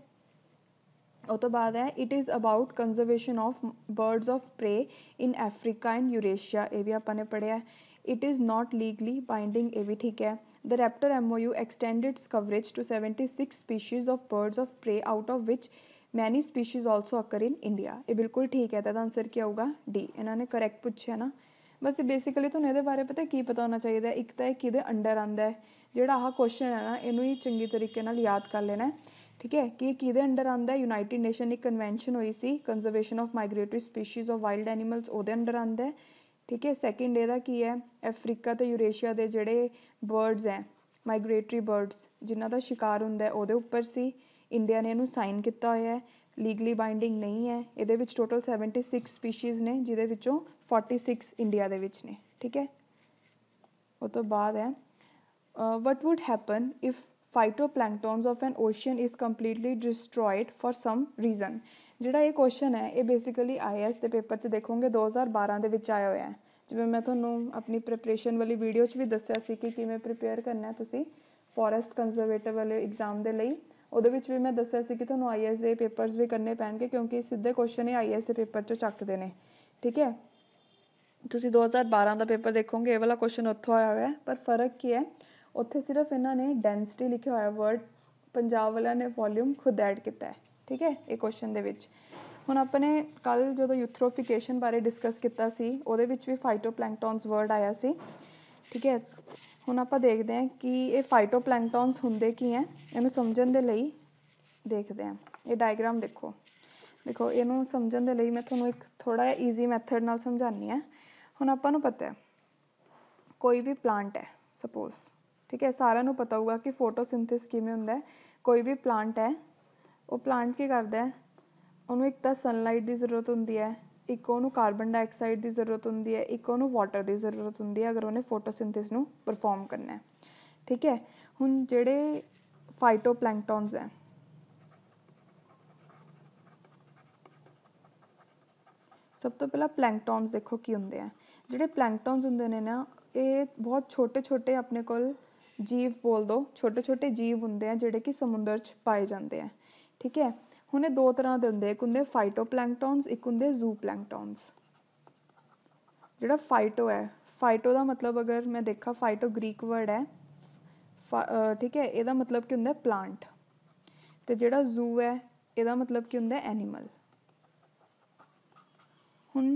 उस तो बाद है it is about conservation of birds of prey in Africa and Eurasia, ये भी आपां ने पढ़िया। It is not legally binding, ये भी ठीक है। The raptor MOU extend its coverage to 76 species of birds of prey out of which many species also occur in India, ये बिल्कुल ठीक है। तो आंसर क्या होगा D, इन्होंने करैक्ट पूछा ना। बस बेसिकली तुहानूं इहदे बारे पता होना चाहिए, एक तो किहदे अंडर आंदा है, जिहड़ा आह क्वेश्चन है ना इनू ही चंगी तरीके नाल याद कर लेना है, ठीक है, कि किहदे अंडर आंदा है। यूनाइटेड नेशन की कन्वेंशन हुई सी conservation of migratory species of wild animals, उहदे अंडर आंदा है, ठीक है। सैकेंड इहदा की है अफ्रीका तो यूरेशिया के जिहड़े बर्ड्स हैं माइग्रेटरी बर्ड्स जिन्हां दा शिकार हुंदा है उहदे उपर सी, इंडिया ने इहनूं साइन किया होया है, लीगली बाइंडिंग नहीं है। इहदे विच टोटल 76 स्पीशीज़ ने जिहदे विचों 46 इंडिया दे विच ने, ठीक है। उस तो बाद है what would happen if phytoplanktons of an ocean is completely destroyed for some reason. जिहड़ा ये क्वेश्चन है ये बेसिकली IAS के पेपर च देखोगे 2012 दे विच आया होया है। जिवें मैं तुहानूं अपनी प्रिपरेशन वाली वीडियो च भी दस्सिया सी कि किवें प्रिपेयर करना है तुसीं फॉरेस्ट कंजरवेटर वाले एग्जाम दे लई। ਉਹਦੇ ਵਿੱਚ भी मैं दस्सिया सी कि ਤੁਹਾਨੂੰ IAS ਦੇ पेपर्स भी करने पैणगे क्योंकि सीधे क्वेश्चन ही IAS ਦੇ पेपर चों ਚੱਕਦੇ ਨੇ, ठीक है। ਤੁਸੀਂ 2012 ਦਾ पेपर देखोगे ये वाला क्वेश्चन ਉੱਥੋਂ आया हुआ है, पर फर्क की है उत्थे सिर्फ इन्होंने डेंसिटी लिखा हुआ है वर्ड पंजाब वालिਆਂ ने वॉल्यूम खुद ऐड किया है। ठीक है, ये क्वेश्चन दे विच ਹੁਣ ਆਪਾਂ ਨੇ ਕੱਲ ਜਦੋਂ यूथ्रोफिकेशन बारे डिस्कस किया सी ਉਹਦੇ ਵਿੱਚ ਵੀ फाइटोप्लैंकटॉन्स वर्ड आया सी। ठीक है, ਹੁਣ ਆਪਾਂ देखते हैं कि ये फाइटोप्लैंकटॉन्स ਹੁੰਦੇ ਕੀ है, ਇਹਨੂੰ ਸਮਝਣ ਦੇ ਲਈ देखते हैं। ये डायग्राम देखो ਇਹਨੂੰ ਸਮਝਣ ਦੇ ਲਈ मैं ਤੁਹਾਨੂੰ एक थोड़ा ईजी मैथड ਨਾਲ समझानी है। ਹੁਣ ਆਪਾਂ ਨੂੰ पता है कोई भी प्लांट है सपोज, ठीक है, सारा नू पता होगा कि फोटोसिंथिस किवें हुंदा है। कोई भी प्लांट है, वो प्लांट की करदा है, उन्होंने एक तो सनलाइट की जरूरत होंदी है, एक उन्होंने कार्बन डाइऑक्साइड की जरूरत होंदी है, एक उन्होंने वाटर की जरूरत होंदी है अगर उन्हें फोटोसिंथिस नू परफॉर्म करना है। ठीक है, हुण जिहड़े फाइटोप्लैंकटॉन्स है, सब तो पहला प्लैंकटॉन्स देखो की होंदे हैं। जिहड़े प्लैंकटॉन्स होंदे ने ना, ये बहुत छोटे छोटे अपने कोल जीव बोल दो, छोटे छोटे जीव होंदे हैं जिहड़े कि समुंदर च पाए जाते हैं। ठीक है, हुण दो तरह के होंदे, एक होंदे फाइटोप्लैंकटॉन्स, एक होंदे जूप्लैंकटॉन्स। जिहड़ा फाइटो है, फाइटो का मतलब अगर मैं देखा, फाइटो ग्रीक वर्ड है, ठीक है, ਇਹਦਾ मतलब की होंदा प्लांट, ते जिहड़ा जू है ਇਹਦਾ मतलब की होंदा एनीमल। हुण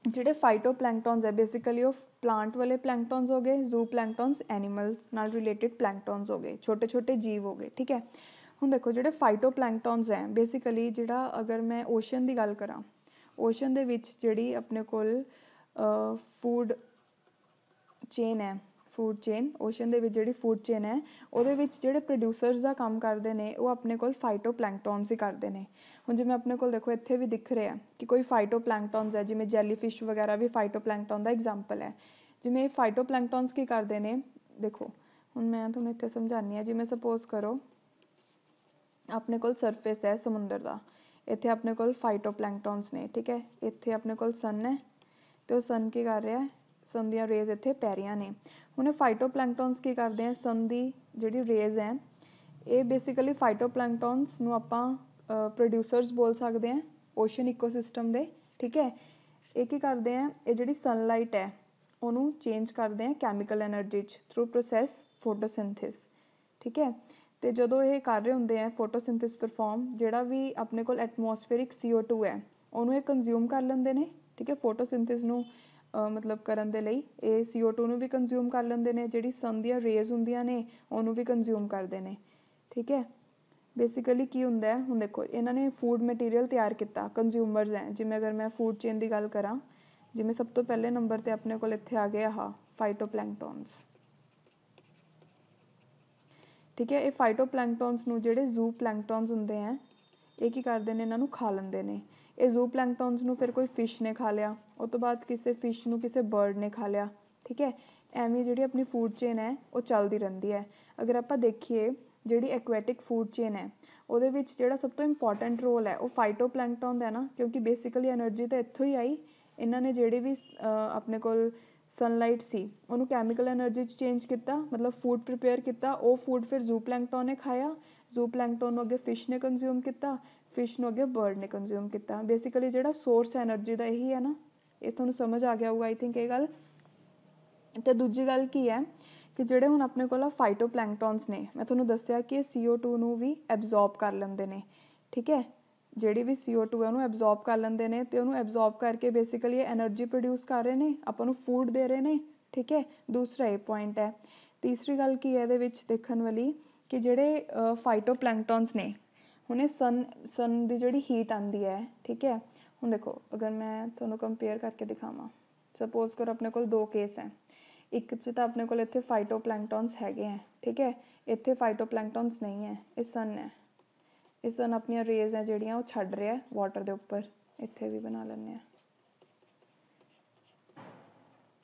जिहड़े फाइटोप्लैंकटॉन्स है बेसिकली वो प्लांट वाले प्लैंकटॉन्स हो गए, जू प्लैंकटॉन्स एनीमल्स नाल रिलेटेड प्लैंकटॉन्स हो गए, छोटे छोटे जीव हो गए। ठीक है, हुण देखो जिहड़े फाइटोप्लैंकटॉन्स हैं बेसिकली जिहड़ा अगर मैं ओशन की गल करां, ओशन दे विच जिहड़ी अपने कोल फूड चेन है, फूड चेन ओशन दे विच जिहड़ी फूड चेन है ਉਹਦੇ ਵਿੱਚ ਜਿਹੜੇ प्रोड्यूसर्स ਦਾ ਕੰਮ ਕਰਦੇ ਨੇ ਉਹ ਆਪਣੇ ਕੋਲ फाइटोप्लैंकटॉन्स ही करते हैं। ਹੁਣ ਜਿਵੇਂ ਆਪਣੇ ਕੋਲ देखो ਇੱਥੇ भी दिख रहा है कि कोई फाइटोप्लैंकटॉन्स है, जिवें जैलीफिश वगैरह भी फाइटोप्लैंकटॉन का एग्जाम्पल है। जिवें फाइटोप्लैंकटॉन्स की करते हैं, देखो ਹੁਣ मैं ਤੁਹਾਨੂੰ ਇੱਥੇ समझानी है। जिवें सपोज करो अपने कोल सरफेस है समुंदर का, इत्थे अपने कोल फाइटोप्लैंकटॉन्स ने। ठीक है, इत्थे अपने कोल सन है, तो सन की कर रहा है, सन दी रेज इत्थे पै रही ने। हुण फाइटोप्लैंकटॉन्स की करते हैं, सन दी जिहड़ी रेज है ये बेसिकली फाइटोप्लैंकटॉन्स नूं आपां प्रोड्यूसर्स बोल सकते हैं ओशन इकोसिस्टम दे। ठीक है, ये की करते हैं, ये जिहड़ी सनलाइट है उन्होंने चेंज करते हैं chemical energy through process photosynthesis. ठीक है, तो जदों ये कर रहे होंगे हैं फोटोसिंथिस परफॉर्म, जिहड़ा भी अपने कोल एटमोसफेरिक CO2 है उन्होंने कंज्यूम कर लेंदे ने। ठीक है, फोटोसिंथिस नूं मतलब करन दे लई ये CO2 नूं भी कंज्यूम कर लेंदे ने, जिहड़ी सन दी रेज हुंदियां ने उन्होंने भी कंज्यूम करते हैं। ठीक है, बेसिकली की हुंदा है, हुण देखो इन्हां ने फूड मटीरियल तैयार किया, कंज्यूमर्स हैं। जिवें अगर मैं फूड चेन की गल करां, जिवें सब तो पहले नंबर ते अपने कोल इत्थे आ गया हा फाइटोप्लैंकटॉन्स। ठीक है, ये फाइटोप्लैंकटॉन्स नूं जिहड़े जू प्लैंकटॉन्स हुंदे हैं ये की करते हैं, इन्हां नूं खा लेंदे ने। ये जू प्लैंकटॉन्स नूं फिर कोई फिश ने खा लिया, उस तो बाद किसी फिश नूं किसी बर्ड ने खा लिया। ठीक है, एवें जिहड़ी अपनी फूड चेन है वो चलती रहती है। अगर आपां देखिए जिहड़ी एक्वैटिक फूड चेन है ਉਹਦੇ ਵਿੱਚ ਜਿਹੜਾ ਸਭ ਤੋਂ ਇੰਪੋਰਟੈਂਟ ਰੋਲ ਹੈ ਉਹ फाइटोप्लैंकटॉन ਦਾ ਨਾ, क्योंकि बेसिकली एनर्जी तो ਇੱਥੋਂ ही आई। ਇਹਨਾਂ ने ਜਿਹੜੇ भी अपने ਕੋਲ सनलाइट सी ਉਹਨੂੰ कैमिकल एनर्जी चेंज किया, मतलब फूड प्रिपेयर किया, वो फूड फिर जू प्लैंकटॉन ने खाया, जू प्लैंकटॉन नूं अगे फिश ने कंज्यूम किया, फिश नूं अगे बर्ड ने कंज्यूम किया। बेसिकली जिहड़ा सोर्स एनर्जी का यही है ना, ये तुहानूं समझ आ गया होगा आई थिंक ये गल। तो दूजी गल की है कि जिहड़े हुण अपने कोल फाइटोप्लैंकटॉन्स ने, मैं तुहानूं दस्सिया कि CO2 नूं भी एब्जॉर्ब कर लैंदे ने। ठीक है, जिहड़ी भी CO2 है उन्होंने एब्जॉर्ब कर लेंदे ने, ते उन्होंने एब्जॉर्ब करके बेसिकली एनर्जी प्रोड्यूस कर रहे हैं, आपां नूं फूड दे रहे हैं। ठीक है, दूसरा ये पॉइंट है। तीसरी गल की है इहदे विच देखण वाली कि जिहड़े फाइटोप्लैंकटॉन्स ने, हुणे सन दी जिहड़ी हीट आंदी है। ठीक है, हुण देखो अगर मैं तुहानूं कंपेयर करके दिखावां, सपोज करो अपने कोल दो केस है, एक च तां अपने कोल इत्थे फाइटोप्लैंकटॉन्स हैगे हैं। ठीक है, इत्थे फाइटोप्लैंकटॉन्स नहीं है, ये सन है। इस सन अपनी रेज है जिहड़ियां वो छड्ड रहा है वाटर के उपर, इत्थे भी बना लैंदे हैं।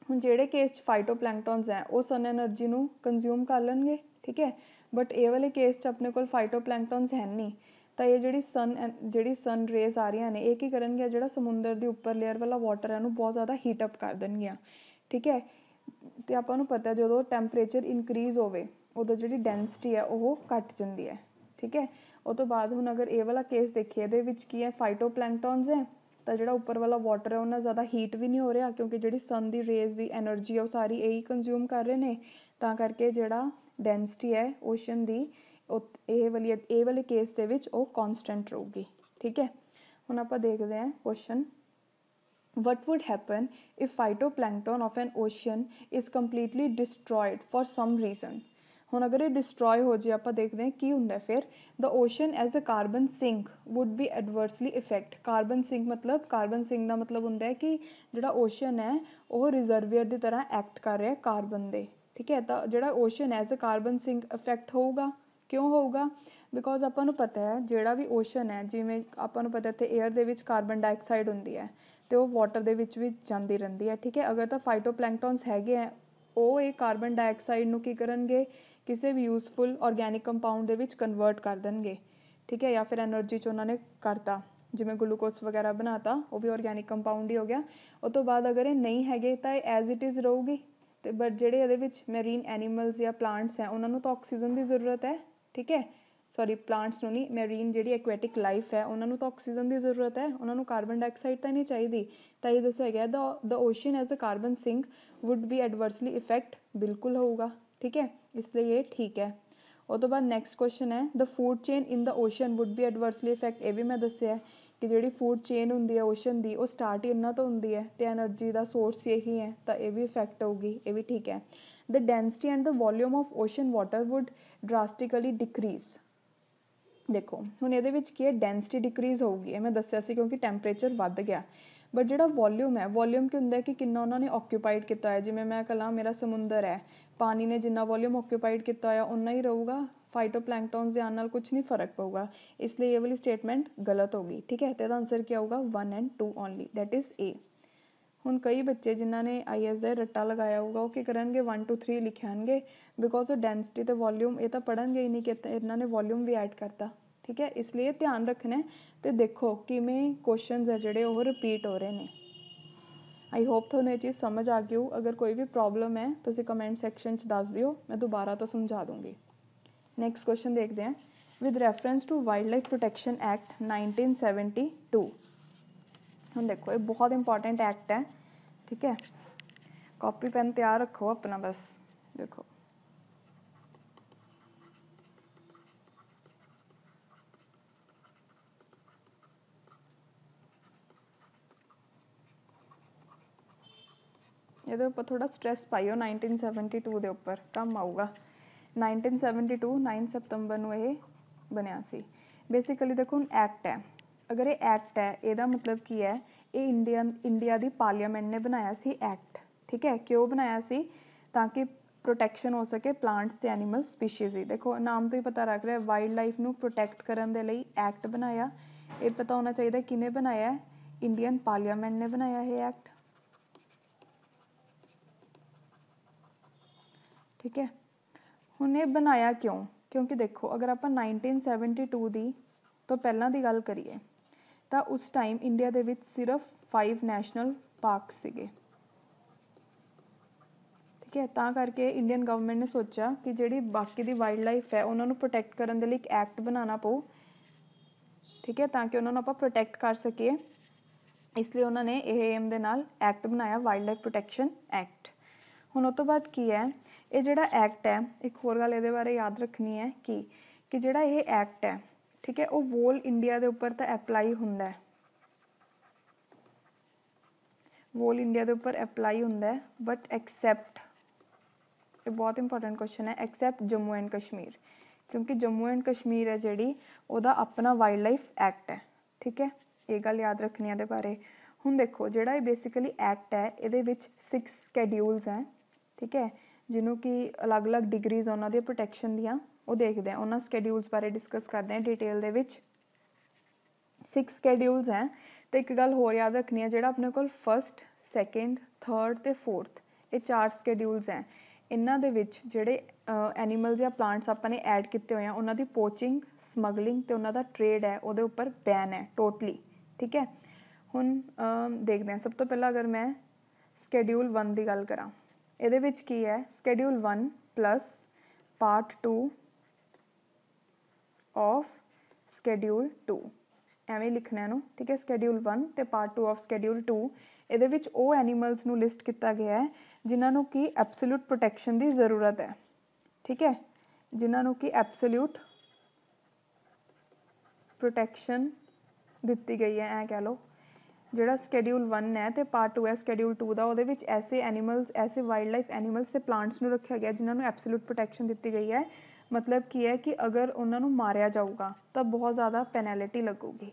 हुण जिहड़े केस च फाइटोप्लैंकटॉन्स है वो सन एनर्जी नूं कंज्यूम कर लैणगे। ठीक है, बट ये वाले केस च अपने कोल फाइटोप्लैंकटॉन्स है नहीं, तो ये जिहड़ी सन रेज आ रही ने ये की करनगियां, जिहड़ा समुंदर दी उपर लेयर वाला वाटर है उहनूं बहुत ज़्यादा हीटअप कर देणगियां। ठीक है, तो आपां नूं पता जो टैंपरेचर इनक्रीज होवे उदों जिहड़ी डेंसिटी है वो घट जाती है। ठीक है, उस तो बाद हुण अगर ये वाला केस देखिए, इहदे विच की है फाइटोप्लैंकटॉन्स है, तो जिहड़ा उपर वाला वाटर है उन्ना ज़्यादा हीट भी नहीं हो रहा, क्योंकि जिहड़ी सन दी रेज दी एनर्जी है वो सारी यही कंज्यूम कर रहे हैं, तां करके जिहड़ा डेंसिटी है ओशन दी ਇਹ ਵਾਲੇ ਕੇਸ ਦੇ ਵਿੱਚ ਉਹ ਕੌਨਸਟੈਂਟ ਰਹੂਗੀ। ਠੀਕ ਹੈ, ਹੁਣ ਆਪਾਂ ਦੇਖਦੇ ਹਾਂ question. What would happen if phytoplankton of an ocean is completely destroyed for some reason? ਹੁਣ ਅਗਰ ਇਹ destroy ਹੋ ਜੇ, ਆਪਾਂ ਦੇਖਦੇ ਹਾਂ ਕੀ ਹੁੰਦਾ ਫਿਰ। The ocean as a carbon sink would be adversely affect। carbon sink ਮਤਲਬ carbon sink ਦਾ ਮਤਲਬ ਹੁੰਦਾ ਹੈ ਕਿ ਜਿਹੜਾ ocean ਹੈ ਉਹ reservoir ਦੀ ਤਰ੍ਹਾਂ act ਕਰ ਰਿਹਾ ਕਾਰਬਨ ਦੇ। ਠੀਕ ਹੈ, ਤਾਂ ਜਿਹੜਾ ocean as a carbon sink affect ਹੋਊਗਾ। ਕਿਉਂ ਹੋਊਗਾ? ਬਿਕੋਜ਼ ਆਪਾਂ ਨੂੰ ਪਤਾ ਹੈ ਜਿਹੜਾ ਵੀ ocean ਹੈ, ਜਿਵੇਂ ਆਪਾਂ ਨੂੰ ਪਤਾ ਇੱਥੇ 에ਅਰ ਦੇ ਵਿੱਚ ਕਾਰਬਨ ਡਾਈਆਕਸਾਈਡ ਹੁੰਦੀ ਹੈ ਤੇ ਉਹ ਵਾਟਰ ਦੇ ਵਿੱਚ ਵੀ ਜਾਂਦੀ ਰਹਿੰਦੀ ਹੈ। ਠੀਕ ਹੈ, ਅਗਰ ਤਾਂ ਫਾਈਟੋਪਲੈਂਕਟਨਸ ਹੈਗੇ ਆ, ਉਹ ਇਹ ਕਾਰਬਨ ਡਾਈਆਕਸਾਈਡ ਨੂੰ ਕੀ ਕਰਨਗੇ, ਕਿਸੇ ਵੀ ਯੂਜ਼ਫੁਲ ਆਰਗੈਨਿਕ ਕੰਪਾਊਂਡ ਦੇ ਵਿੱਚ ਕਨਵਰਟ ਕਰ ਦੇਣਗੇ। ਠੀਕ ਹੈ, ਜਾਂ ਫਿਰ ਐਨਰਜੀ 'ਚ ਉਹਨਾਂ ਨੇ ਕਰਤਾ, ਜਿਵੇਂ ਗਲੂਕੋਸ ਵਗੈਰਾ ਬਣਾਤਾ, ਉਹ ਵੀ ਆਰਗੈਨਿਕ ਕੰਪਾਊਂਡ ਹੀ ਹੋ ਗਿਆ। ਉਹ ਤੋਂ ਬਾਅਦ ਅਗਰ ਇਹ ਨਹੀਂ ਹੈਗੇ ਤਾਂ ਇਹ ਐਜ਼ ਇਟ ਇਜ਼ ਰਹੂਗੀ। ਅਤੇ ਬਟ ਜਿਹੜੇ ਇਹਦੇ ਵਿੱਚ ਮੈਰੀਨ ਐਨੀਮਲਸ ਜਾਂ ਪਲਾਂਟਸ ਹੈ ਉਹਨਾਂ ਨੂੰ ਤਾਂ ਆਕਸੀਜਨ ਦੀ ਜ਼ਰੂਰਤ ਹੈ। ਠੀਕ ਹੈ, ਸੌਰੀ ਪਲਾਂਟਸ ਨੂੰ ਨਹੀਂ, ਮੈਰੀਨ ਜਿਹੜੀ ਐਕੁਐਟਿਕ ਲਾਈਫ ਹੈ ਉਹਨਾਂ ਨੂੰ ਤਾਂ ਆਕਸੀਜਨ ਦੀ ਜ਼ਰੂਰਤ ਹੈ, ਉਹਨਾਂ ਨੂੰ ਕਾਰਬਨ ਡਾਈਆਕਸਾਈਡ ਤਾਂ ਨਹੀਂ ਚਾਹੀਦੀ। ਤਾਂ ਇਹ ਦੱਸਿਆ ਗਿਆ the ocean as a carbon sink would be adversely effect, ਬਿਲਕੁਲ ਹੋਊਗਾ। ਠੀਕ ਹੈ, ਇਸ ਲਈ ਇਹ ਠੀਕ ਹੈ। ਉਹ ਤੋਂ ਬਾਅਦ ਨੈਕਸਟ ਕੁਐਸਚਨ ਹੈ the food chain in the ocean would be adversely effect. ਇਹ ਵੀ ਮੈਂ ਦੱਸਿਆ ਕਿ ਜਿਹੜੀ ਫੂਡ ਚੇਨ ਹੁੰਦੀ ਹੈ ਓਸ਼ਨ ਦੀ, ਉਹ ਸਟਾਰਟ ਹੀ ਇਹਨਾਂ ਤੋਂ ਹੁੰਦੀ ਹੈ ਅਤੇ ਐਨਰਜੀ ਦਾ ਸੋਰਸ ਇਹੀ ਹੈ, ਤਾਂ ਇਹ ਵੀ ਇਫੈਕਟ ਹੋਊਗੀ, ਇਹ ਵੀ ਠੀਕ ਹੈ। The density and the volume of ocean water would drastically decrease. ਦੇਖੋ ਹੁਣ ਇਹਦੇ ਵਿੱਚ ਕੀ ਹੈ, ਡੈਂਸਿਟੀ ਡਿਕਰੀਜ਼ ਹੋਊਗੀ, ਇਹ ਮੈਂ ਦੱਸਿਆ ਸੀ ਕਿਉਂਕਿ ਟੈਂਪਰੇਚਰ ਵੱਧ ਗਿਆ। ਬਟ ਜਿਹੜਾ ਵੋਲਿਊਮ ਹੈ, ਵੋਲਿਊਮ ਕੀ ਹੁੰਦਾ ਕਿ ਕਿੰਨਾ ਉਹਨਾਂ ਨੇ ਆਕਿਊਪਾਈਡ ਕੀਤਾ ਹੋਇਆ। ਜਿਵੇਂ ਮੈਂ ਕਹਾਂ ਮੇਰਾ ਸਮੁੰਦਰ ਹੈ, ਪਾਣੀ ਨੇ ਜਿੰਨਾ ਵੋਲਿਊਮ ਆਕਿਊਪਾਈਡ ਕੀਤਾ ਹੋਇਆ ਉਨਾ ਹੀ ਰਹੂਗਾ। ਫਾਈਟੋਪਲੈਂਕਟਨਸ ਦੇ ਆਉਣ ਨਾਲ ਕੁਛ ਨਹੀਂ ਫਰਕ ਪਊਗਾ, ਇਸ ਲਈ ਇਹ ਵਾਲੀ ਸਟੇਟਮੈਂਟ ਗਲਤ ਹੋ ਗਈ। ਠੀਕ ਹੈ, ਅਤੇ ਇਹਦਾ ਆਨਸਰ ਕੀ ਆਊਗਾ 1 and 2 only, that is a. ਹੁਣ ਕਈ ਬੱਚੇ ਜਿਨ੍ਹਾਂ ਨੇ IAS ਦਾ ਰੱਟਾ ਲਗਾਇਆ ਹੋਊਗਾ ਉਹ ਕੀ ਕਰਨਗੇ 1 2 3 ਲਿਖਿਆਣਗੇ, ਬਿਕੋਜ਼ ਉਹ ਡੈਂਸਿਟੀ ਅਤੇ ਵੋਲਿਊਮ ਇਹ ਤਾਂ ਪੜ੍ਹਨਗੇ ਹੀ ਨਹੀਂ ਕਿ ਇਹਨਾਂ ਨੇ ਵੋਲਿਊਮ ਵੀ ਐਡ ਕਰਤਾ। ਠੀਕ ਹੈ, ਇਸ ਲਈ ਧਿਆਨ ਰੱਖਣਾ ਅਤੇ ਦੇਖੋ ਕਿਵੇਂ ਕੁਐਸਚਨਸ ਹੈ ਜਿਹੜੇ ਉਹ ਰਿਪੀਟ ਹੋ ਰਹੇ ਨੇ। ਆਈ ਹੋਪ ਤੁਹਾਨੂੰ ਇਹ ਚੀਜ਼ ਸਮਝ ਆ ਗਈ ਹੋ। ਅਗਰ ਕੋਈ ਵੀ ਪ੍ਰੋਬਲਮ ਹੈ ਤੁਸੀਂ ਕਮੈਂਟ ਸੈਕਸ਼ਨ 'ਚ ਦੱਸ ਦਿਓ, ਮੈਂ ਦੁਬਾਰਾ ਤੋਂ ਸਮਝਾ ਦੂੰਗੀ। ਨੈਕਸਟ ਕੁਐਸਚਨ ਦੇਖਦੇ ਹਾਂ। With reference to wild life protection act 1972। ਹੁਣ ਦੇਖੋ ਇਹ ਬਹੁਤ ਇੰਪੋਰਟੈਂਟ ਐਕਟ ਹੈ। ਠੀਕ ਹੈ, ਕਾਪੀ ਪੈਨ ਤਿਆਰ ਰੱਖੋ ਆਪਣਾ, ਬਸ ਦੇਖੋ ਇਹਦੇ ਉੱਪਰ ਥੋੜ੍ਹਾ ਸਟ੍ਰੈਸ ਪਾਈਓ। 1972 ਦੇ ਉੱਪਰ ਕੰਮ ਆਊਗਾ। 1972 9 ਸਤੰਬਰ ਨੂੰ ਇਹ ਬਣਿਆ ਸੀ। ਬੇਸਿਕਲੀ ਦੇਖੋ ਹੁਣ ਐਕਟ ਹੈ, ਅਗਰ ਇਹ ਐਕਟ ਹੈ ਇਹਦਾ ਮਤਲਬ ਕੀ ਹੈ, ਇਹ ਇੰਡੀਆ ਦੀ ਪਾਰਲੀਮੈਂਟ ਨੇ ਬਣਾਇਆ ਸੀ ਐਕਟ। ਠੀਕ ਹੈ, ਕਿਉਂ ਬਣਾਇਆ ਸੀ? ਤਾਂ ਕਿ ਪ੍ਰੋਟੈਕਸ਼ਨ ਹੋ ਸਕੇ ਪਲਾਂਟਸ ਅਤੇ ਐਨੀਮਲ ਸਪੀਸ਼ੀਜ਼ ਦੀ। ਦੇਖੋ ਨਾਮ ਤੋਂ ਹੀ ਪਤਾ ਲੱਗ ਰਿਹਾ ਵਾਈਲਡ ਲਾਈਫ ਨੂੰ ਪ੍ਰੋਟੈਕਟ ਕਰਨ ਦੇ ਲਈ ਐਕਟ ਬਣਾਇਆ। ਇਹ ਪਤਾ ਹੋਣਾ ਚਾਹੀਦਾ ਕਿਹਨੇ ਬਣਾਇਆ, ਇੰਡੀਅਨ ਪਾਰਲੀਮੈਂਟ ਨੇ ਬਣਾਇਆ ਇਹ ਐਕਟ। ਠੀਕ ਹੈ, ਹੁਣ ਇਹ ਬਣਾਇਆ ਕਿਉਂ? ਕਿਉਂਕਿ ਦੇਖੋ ਅਗਰ ਆਪਾਂ 1972 ਦੀ ਤੋਂ ਪਹਿਲਾਂ ਦੀ ਗੱਲ ਕਰੀਏ ਤਾਂ ਉਸ ਟਾਈਮ ਇੰਡੀਆ ਦੇ ਵਿੱਚ ਸਿਰਫ 5 ਨੈਸ਼ਨਲ ਪਾਰਕ ਸੀਗੇ। ਠੀਕ ਹੈ, ਤਾਂ ਕਰਕੇ ਇੰਡੀਅਨ ਗਵਰਨਮੈਂਟ ਨੇ ਸੋਚਿਆ ਕਿ ਜਿਹੜੀ ਬਾਕੀ ਦੀ ਵਾਈਲਡ ਲਾਈਫ ਹੈ ਉਹਨਾਂ ਨੂੰ ਪ੍ਰੋਟੈਕਟ ਕਰਨ ਦੇ ਲਈ ਇੱਕ ਐਕਟ ਬਣਾਉਣਾ ਪਊ। ਠੀਕ ਹੈ, ਤਾਂ ਕਿ ਉਹਨਾਂ ਨੂੰ ਆਪਾਂ ਪ੍ਰੋਟੈਕਟ ਕਰ ਸਕੀਏ, ਇਸ ਲਈ ਉਹਨਾਂ ਨੇ ਇਹ ਏਮ ਦੇ ਨਾਲ ਐਕਟ ਬਣਾਇਆ, ਵਾਈਲਡ ਲਾਈਫ ਪ੍ਰੋਟੈਕਸ਼ਨ ਐਕਟ। ਹੁਣ ਉਹ ਤੋਂ ਬਾਅਦ ਕੀ ਹੈ, ਇਹ ਜਿਹੜਾ ਐਕਟ ਹੈ, ਇੱਕ ਹੋਰ ਗੱਲ ਇਹਦੇ ਬਾਰੇ ਯਾਦ ਰੱਖਣੀ ਹੈ ਕਿ ਜਿਹੜਾ ਇਹ ਐਕਟ ਹੈ, ਠੀਕ ਹੈ, ਉਹ ਵੋਲ ਇੰਡੀਆ ਦੇ ਉੱਪਰ ਤਾਂ ਅਪਲਾਈ ਹੁੰਦਾ, ਵੋਲ ਇੰਡੀਆ ਦੇ ਉੱਪਰ ਅਪਲਾਈ ਹੁੰਦਾ, ਬਟ ਐਕਸੈਪਟ, ਇਹ ਬਹੁਤ ਇੰਪੋਰਟੈਂਟ ਕੁਐਸਚਨ ਹੈ, ਐਕਸੈਪਟ ਜੰਮੂ ਐਂਡ ਕਸ਼ਮੀਰ, ਕਿਉਂਕਿ ਜੰਮੂ ਐਂਡ ਕਸ਼ਮੀਰ ਹੈ ਜਿਹੜੀ ਉਹਦਾ ਆਪਣਾ ਵਾਈਲਡ ਲਾਈਫ ਐਕਟ ਹੈ। ਠੀਕ ਹੈ, ਇਹ ਗੱਲ ਯਾਦ ਰੱਖਣੀ ਹੈ ਇਹਦੇ ਬਾਰੇ। ਹੁਣ ਦੇਖੋ ਜਿਹੜਾ ਇਹ ਬੇਸਿਕਲੀ ਐਕਟ ਹੈ ਇਹਦੇ ਵਿੱਚ 6 ਸਕੈਡਿਊਲਸ ਹੈ। ਠੀਕ ਹੈ, ਜਿਹਨੂੰ ਕਿ ਅਲੱਗ-ਅਲੱਗ ਡਿਗਰੀਜ਼ ਉਹਨਾਂ ਦੀਆਂ ਪ੍ਰੋਟੈਕਸ਼ਨ ਦੀਆਂ ਉਹ ਦੇਖਦੇ ਹਾਂ, ਉਹਨਾਂ ਸਕੈਡਿਊਲਸ ਬਾਰੇ ਡਿਸਕਸ ਕਰਦੇ ਹਾਂ ਡਿਟੇਲ ਦੇ ਵਿੱਚ। 6 ਸਕੈਡਿਊਲਸ ਹੈ, ਅਤੇ ਇੱਕ ਗੱਲ ਹੋਰ ਯਾਦ ਰੱਖਣੀ ਹੈ, ਜਿਹੜਾ ਆਪਣੇ ਕੋਲ 1st, 2nd, 3rd ਅਤੇ 4th ਇਹ 4 ਸਕੈਡਿਊਲਸ ਹੈ, ਇਹਨਾਂ ਦੇ ਵਿੱਚ ਜਿਹੜੇ ਐਨੀਮਲਸ ਜਾਂ ਪਲਾਂਟਸ ਆਪਾਂ ਨੇ ਐਡ ਕੀਤੇ ਹੋਏ ਆ ਉਹਨਾਂ ਦੀ ਪੋਚਿੰਗ, ਸਮਗਲਿੰਗ ਅਤੇ ਉਹਨਾਂ ਦਾ ਟਰੇਡ ਹੈ ਉਹਦੇ ਉੱਪਰ ਬੈਨ ਹੈ ਟੋਟਲੀ। ਠੀਕ ਹੈ, ਹੁਣ ਦੇਖਦੇ ਹਾਂ। ਸਭ ਤੋਂ ਪਹਿਲਾਂ ਅਗਰ ਮੈਂ ਸਕੈਡਿਊਲ 1 ਦੀ ਗੱਲ ਕਰਾਂ, ਇਹਦੇ ਵਿੱਚ ਕੀ ਹੈ, schedule 1 plus part 2 of schedule 2, ਐਵੇਂ ਲਿਖਣਾ ਇਹਨੂੰ। ਠੀਕ ਹੈ, ਸਕੈਡਿਊਲ 1 ਅਤੇ ਪਾਰਟ 2 ਆਫ ਸਕੈਡਿਊਲ 2, ਇਹਦੇ ਵਿੱਚ ਉਹ ਐਨੀਮਲਸ ਨੂੰ ਲਿਸਟ ਕੀਤਾ ਗਿਆ ਹੈ ਜਿਨ੍ਹਾਂ ਨੂੰ ਕਿ ਐਬਸੋਲਿਊਟ ਪ੍ਰੋਟੈਕਸ਼ਨ ਦੀ ਜ਼ਰੂਰਤ ਹੈ। ਠੀਕ ਹੈ, ਜਿਨ੍ਹਾਂ ਨੂੰ ਕਿ ਐਬਸੋਲਿਊਟ प्रोटैक्शन दिती गई है, ऐ कह लो। ਜਿਹੜਾ ਸਕੈਡਿਊਲ 1 ਹੈ ਤੇ ਪਾਰਟ 2 ਹੈ ਸਕੈਡਿਊਲ 2 ਦਾ, ਉਹਦੇ ਵਿੱਚ ਐਸੇ ਐਨੀਮਲਸ, ਐਸੇ ਵਾਈਲਡ ਲਾਈਫ ਐਨੀਮਲਸ ਤੇ ਪਲਾਂਟਸ ਨੂੰ ਰੱਖਿਆ ਗਿਆ ਜਿਨ੍ਹਾਂ ਨੂੰ ਐਬਸੋਲੂਟ ਪ੍ਰੋਟੈਕਸ਼ਨ ਦਿੱਤੀ ਗਈ ਹੈ। ਮਤਲਬ ਕੀ ਹੈ ਕਿ ਅਗਰ ਉਹਨਾਂ ਨੂੰ ਮਾਰਿਆ ਜਾਊਗਾ ਤਾਂ ਬਹੁਤ ਜ਼ਿਆਦਾ ਪੈਨੈਲਿਟੀ ਲੱਗੂਗੀ।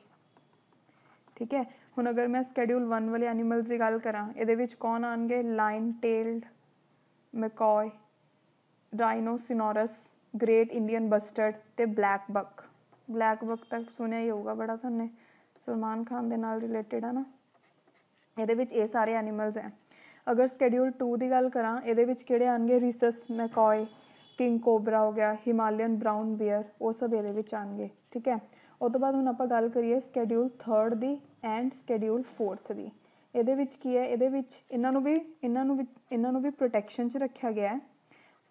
ਠੀਕ ਹੈ, ਹੁਣ ਅਗਰ ਮੈਂ ਸਕੈਡਿਊਲ 1 ਵਾਲੇ ਐਨੀਮਲਸ ਦੀ ਗੱਲ ਕਰਾਂ, ਇਹਦੇ ਵਿੱਚ ਕੌਣ ਆਉਣਗੇ? ਲਾਇਨ ਟੇਲਡ ਮੈਕॉय, ਰਾਈਨੋਸਿਨੋਰਸ, ਗ੍ਰੇਟ ਇੰਡੀਅਨ ਬਸਟਰਡ ਤੇ ਬਲੈਕ ਬਕ। ਬਲੈਕ ਬਕ ਤਾਂ ਸੁਣਿਆ ਹੀ ਹੋਊਗਾ ਬੜਾ ਤੁਹਾਨੇ, सलमान खान के नाल रिलेटेड है ना। ये सारे एनीमल्स हैं। अगर स्कैड्यूल 2 की गल करा, ये किहड़े आएंगे? रिसस, मैकॉय, किंग कोबरा हो गया, हिमालयन ब्राउन बेयर, वो सब ये आएंगे। ठीक है, उस तो बाद हुण आपां गल करिए स्कैड्यूल 3 की एंड स्कैड्यूल 4 की। ये की है, ये इन्हों भी प्रोटैक्शन च रखा गया है,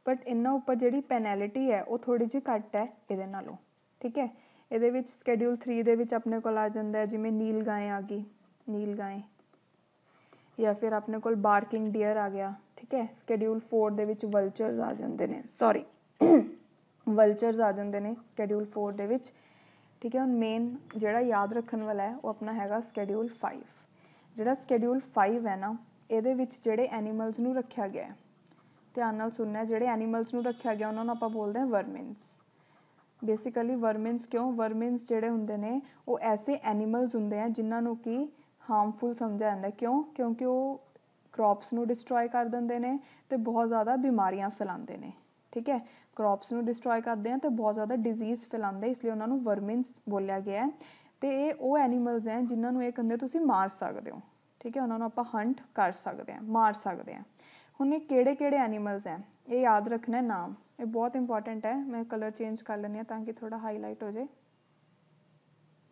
बट इन्हों उपर जिहड़ी पैनैलिटी है वो थोड़ी जी घट है ये नालों। ठीक है, ये स्कैड्यूल 3 दे विच अपने कोल आ जाता है जिमें नील गाय आ गई, नील गाय, या फिर अपने कोल बार्किंग डियर आ गया। ठीक है, स्कैड्यूल 4 दे विच वल्चर्स आ जाते हैं, सॉरी वल्चर्स आ जाते हैं स्कैड्यूल 4 दे विच। ठीक है, हुण मेन जिहड़ा याद रखने वाला है वो अपना हैगा स्कैड्यूल 5। जिहड़ा स्कैड्यूल 5 है ना, ये जिहड़े एनीमल्स नूं रखा गया है, ध्यान नाल सुनना, जिहड़े एनीमल्स नूं रखा गया उन्होंने आपां बोलते हैं वर्मिन्स। बेसिकली वर्मिन्स क्यों? वर्मिन्स जिहड़े हुंदे ने वो ऐसे एनीमल्स हुंदे हैं जिन्हों की हार्मफुल समझा जाता है। क्यों? क्योंकि वो क्रॉप्स नूं डिस्ट्रॉय कर देंदे ने ते बहुत ज़्यादा बीमारियां फैलाते हैं। ठीक है, क्रॉप्स नूं डिस्ट्रॉय करते हैं तो बहुत ज़्यादा डिजीज़ फैलाते, इसलिए उन्होंने वर्मिन्स बोलिया गया है। तो ये वो एनीमल्स हैं जिन्होंने ये कहते तुसीं मार सकते हो। ठीक है, उन्होंने आपां हंट कर सकते हैं, मार सकते हैं। हुण ये किहड़े किहड़े एनीमल्स हैं ये याद रखना है नाम, ये बहुत इंपॉर्टेंट है। मैं कलर चेंज कर लैनी ताकि थोड़ा हाईलाइट हो जाए।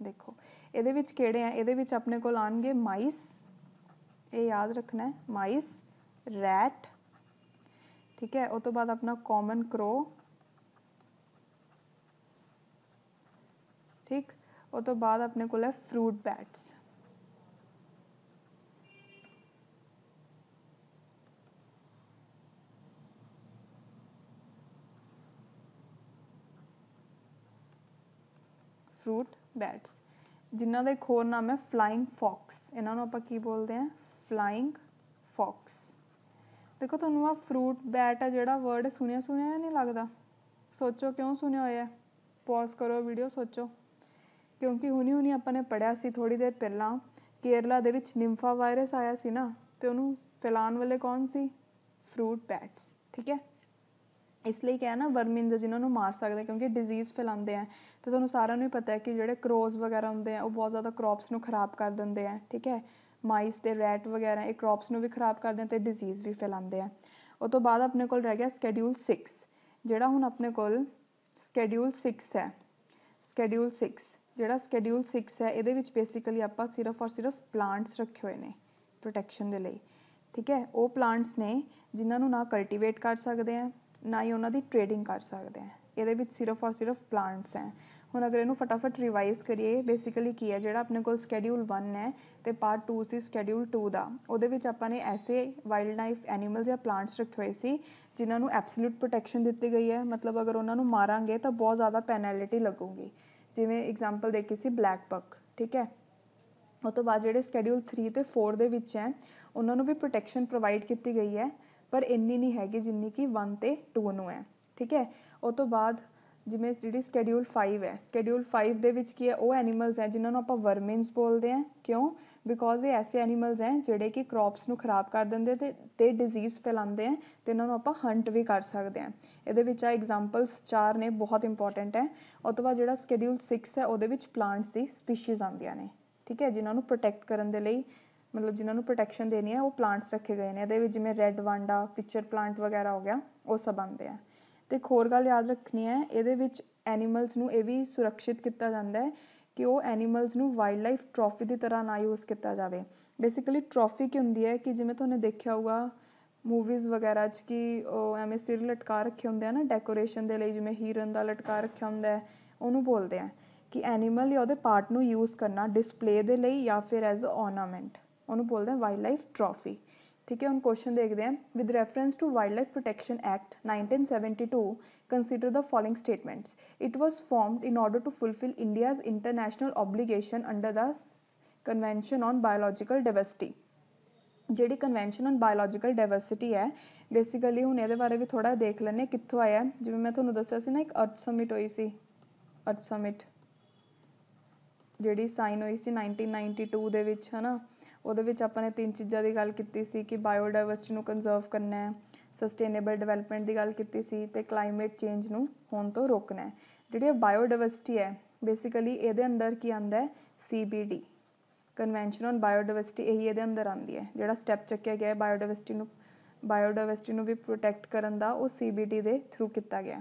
देखो ये किहड़े हैं, ये अपने कोल आउणगे माइस, ये याद रखना है, माइस, रैट। ठीक है, उस तो बाद अपना कॉमन क्रो। ठीक, उस तो बाद अपने कोल है फ्रूट बैट्स। फ्रूट बैट्स, जिन्हों का एक होर नाम है फ्लाइंग फॉक्स। इन्हों आप की बोलते हैं? Flying fox. देखो तुहानूं आ फ्रूट बैट है जिहड़ा वर्ड सुनिया सुनिया नहीं लगता? सोचो क्यों सुनिया होया? पॉज करो वीडियो, सोचो। क्योंकि हुणी आपने पढ़िया सी थोड़ी देर पहला केरला दे विच निम्फा वायरस आया सी ना, तो उन्होंने फैलाने वाले कौन सी? Fruit bats. ठीक है, इसलिए क्या है ना, वर्मिन्स जिन्होंने मार सकते क्योंकि डिजीज़ फैलाते हैं। तो तुहानूं सारिआं नूं पता है कि जिहड़े क्रोज वगैरह होंदे हैं वो बहुत ज़्यादा क्रॉप्स नूं खराब कर देंदे हैं। ठीक है, माइस ते रैट वगैरह ये क्रॉप्स नूं भी खराब करते हैं तो डिजीज़ भी फैलाते हैं। उस तो बाद अपने कोल रह गया स्कैड्यूल 6, जिहड़ा हुण अपने कोल स्कैड्यूल 6 है। स्कैड्यूल 6 जिहड़ा स्कैड्यूल 6 है, ये बेसिकली आपां सिर्फ और सिर्फ प्लांट्स रखे हुए हैं प्रोटैक्शन के लिए। ठीक है, वो प्लांट्स ने जिन्होंने ना कल्टीवेट कर सकते हैं ना ही उन्होंने ट्रेडिंग कर सकते हैं। ये सिर्फ और सिर्फ प्लांट्स हैं। हुण अगर इनू फटाफट रिवाइज करिए, बेसिकली की है जिहड़ा अपने कोल स्कैड्यूल 1 है तो पार्ट 2 सी स्कैड्यूल 2 का, उहदे विच आपां ने ऐसे वाइल्ड लाइफ एनीमल्स या प्लांट्स रखे हुए सी जिन्होंने एब्सोल्यूट प्रोटैक्शन दी गई है। मतलब अगर उन्होंने मारांगे तो बहुत ज़्यादा पैनैलिटी लगूगी, जिवें एग्जाम्पल देखी सी ब्लैक बक। ठीक है, उस तो बाद जिहड़े स्कैड्यूल 3 ते 4 दे विच है उन्होंने भी प्रोटैक्शन प्रोवाइड की गई है, पर इन्नी नहीं हैगी जिन्नी कि 1 ते 2 नूं है। ठीक है, उस तो बाद जिवें जिहड़ी स्कैड्यूल 5 है, स्कैड्यूल 5 दे विच की है, वो एनीमल्स हैं जिन्होंने आपां वर्मिन्स बोलते हैं। क्यों? बिकॉज ये ऐसे एनीमल्स हैं जिहड़े कि क्रॉप्स नूं खराब कर देंदे ते डिजीज़ फैलाते हैं, तो इन्होंने आपां हंट भी कर सकते हैं। ये विच एग्जाम्पल्स 4 ने, बहुत इंपॉर्टेंट है। उस तो बाद जिहड़ा स्कैड्यूल 6 है उहदे विच प्लांट्स दी स्पीशीज़ आंदियां ने। ठीक है, जिन्होंने प्रोटैक्ट करने के लिए, मतलब जिन्होंने प्रोटैक्शन देनी है वो प्लांट्स रखे गए हैं। ये जिमें रैड वांडा, पिक्चर प्लांट वगैरह हो गया, वो सब आते हैं। तो एक होर गल याद रखनी है, ये एनीमल्स नूं ये भी सुरक्षित किया जाता है कि वो एनीमल्स नूं वाइल्ड लाइफ ट्रॉफी की तरह ना यूज़ किया जाए। बेसिकली ट्रॉफी की होंदी है कि जिमें तुहानूं देखिया होगा मूवीज़ वगैरह च कि एवें सिर लटका रखे होंदे हैं ना डेकोरेशन के लिए, जिमें हीरन का लटका रखा होंदा है, उन्होंने बोलते हैं कि एनीमल या उहदे पार्ट नूं यूज़ करना डिस्पले दे लिए या फिर एज ऑर्नामेंट, उन्होंने बोलते हैं वाइल्ड लाइफ ट्रॉफी। ठीक है, हम क्वेश्चन देखते हैं। With reference to wild life protection act 1972 consider the following statements. It was formed in order to fulfil India's international obligation under the convention on biological diversity. ਜਿਹੜੀ ਕਨਵੈਨਸ਼ਨ ਔਨ ਬਾਇਓਲੋਜੀਕਲ ਡਾਇਵਰਸਿਟੀ ਹੈ, ਬੇਸਿਕਲੀ ਹੁਣ ਇਹਦੇ ਬਾਰੇ ਵੀ ਥੋੜ੍ਹਾ ਦੇਖ ਲੈਂਦੇ ਕਿੱਥੋਂ ਆਇਆ। ਜਿਵੇਂ ਮੈਂ ਤੁਹਾਨੂੰ ਦੱਸਿਆ ਸੀ ਨਾ, ਇੱਕ ਅਰਥ ਸਮਿਟ ਹੋਈ ਸੀ, ਅਰਥ ਸਮਿਟ ਜਿਹੜੀ ਸਾਈਨ ਹੋਈ ਸੀ 1992 ਦੇ ਵਿੱਚ, ਹੈ ਨਾ। ਉਹਦੇ ਵਿੱਚ ਆਪਾਂ ਨੇ 3 ਚੀਜ਼ਾਂ ਦੀ ਗੱਲ ਕੀਤੀ ਸੀ ਕਿ ਬਾਇਓਡਾਇਵਰਸਿਟੀ ਨੂੰ ਕੰਜ਼ਰਵ ਕਰਨਾ ਹੈ, ਸਸਟੇਨੇਬਲ ਡਿਵੈਲਪਮੈਂਟ ਦੀ ਗੱਲ ਕੀਤੀ ਸੀ, ਅਤੇ ਕਲਾਈਮੇਟ ਚੇਂਜ ਨੂੰ ਹੋਣ ਤੋਂ ਰੋਕਣਾ ਹੈ। ਜਿਹੜੀ ਬਾਇਓਡਾਇਵਰਸਿਟੀ ਹੈ, ਬੇਸਿਕਲੀ ਇਹਦੇ ਅੰਦਰ ਕੀ ਆਉਂਦਾ ਹੈ, CBD, ਕਨਵੈਨਸ਼ਨ ਔਨ ਬਾਇਓਡਾਇਵਰਸਿਟੀ, ਇਹੀ ਇਹਦੇ ਅੰਦਰ ਆਉਂਦੀ ਹੈ। ਜਿਹੜਾ ਸਟੈਪ ਚੱਕਿਆ ਗਿਆ ਬਾਇਓਡਾਇਵਰਸਿਟੀ ਨੂੰ ਵੀ ਪ੍ਰੋਟੈਕਟ ਕਰਨ ਦਾ, ਉਹ CBD ਦੇ ਥਰੂ ਕੀਤਾ ਗਿਆ।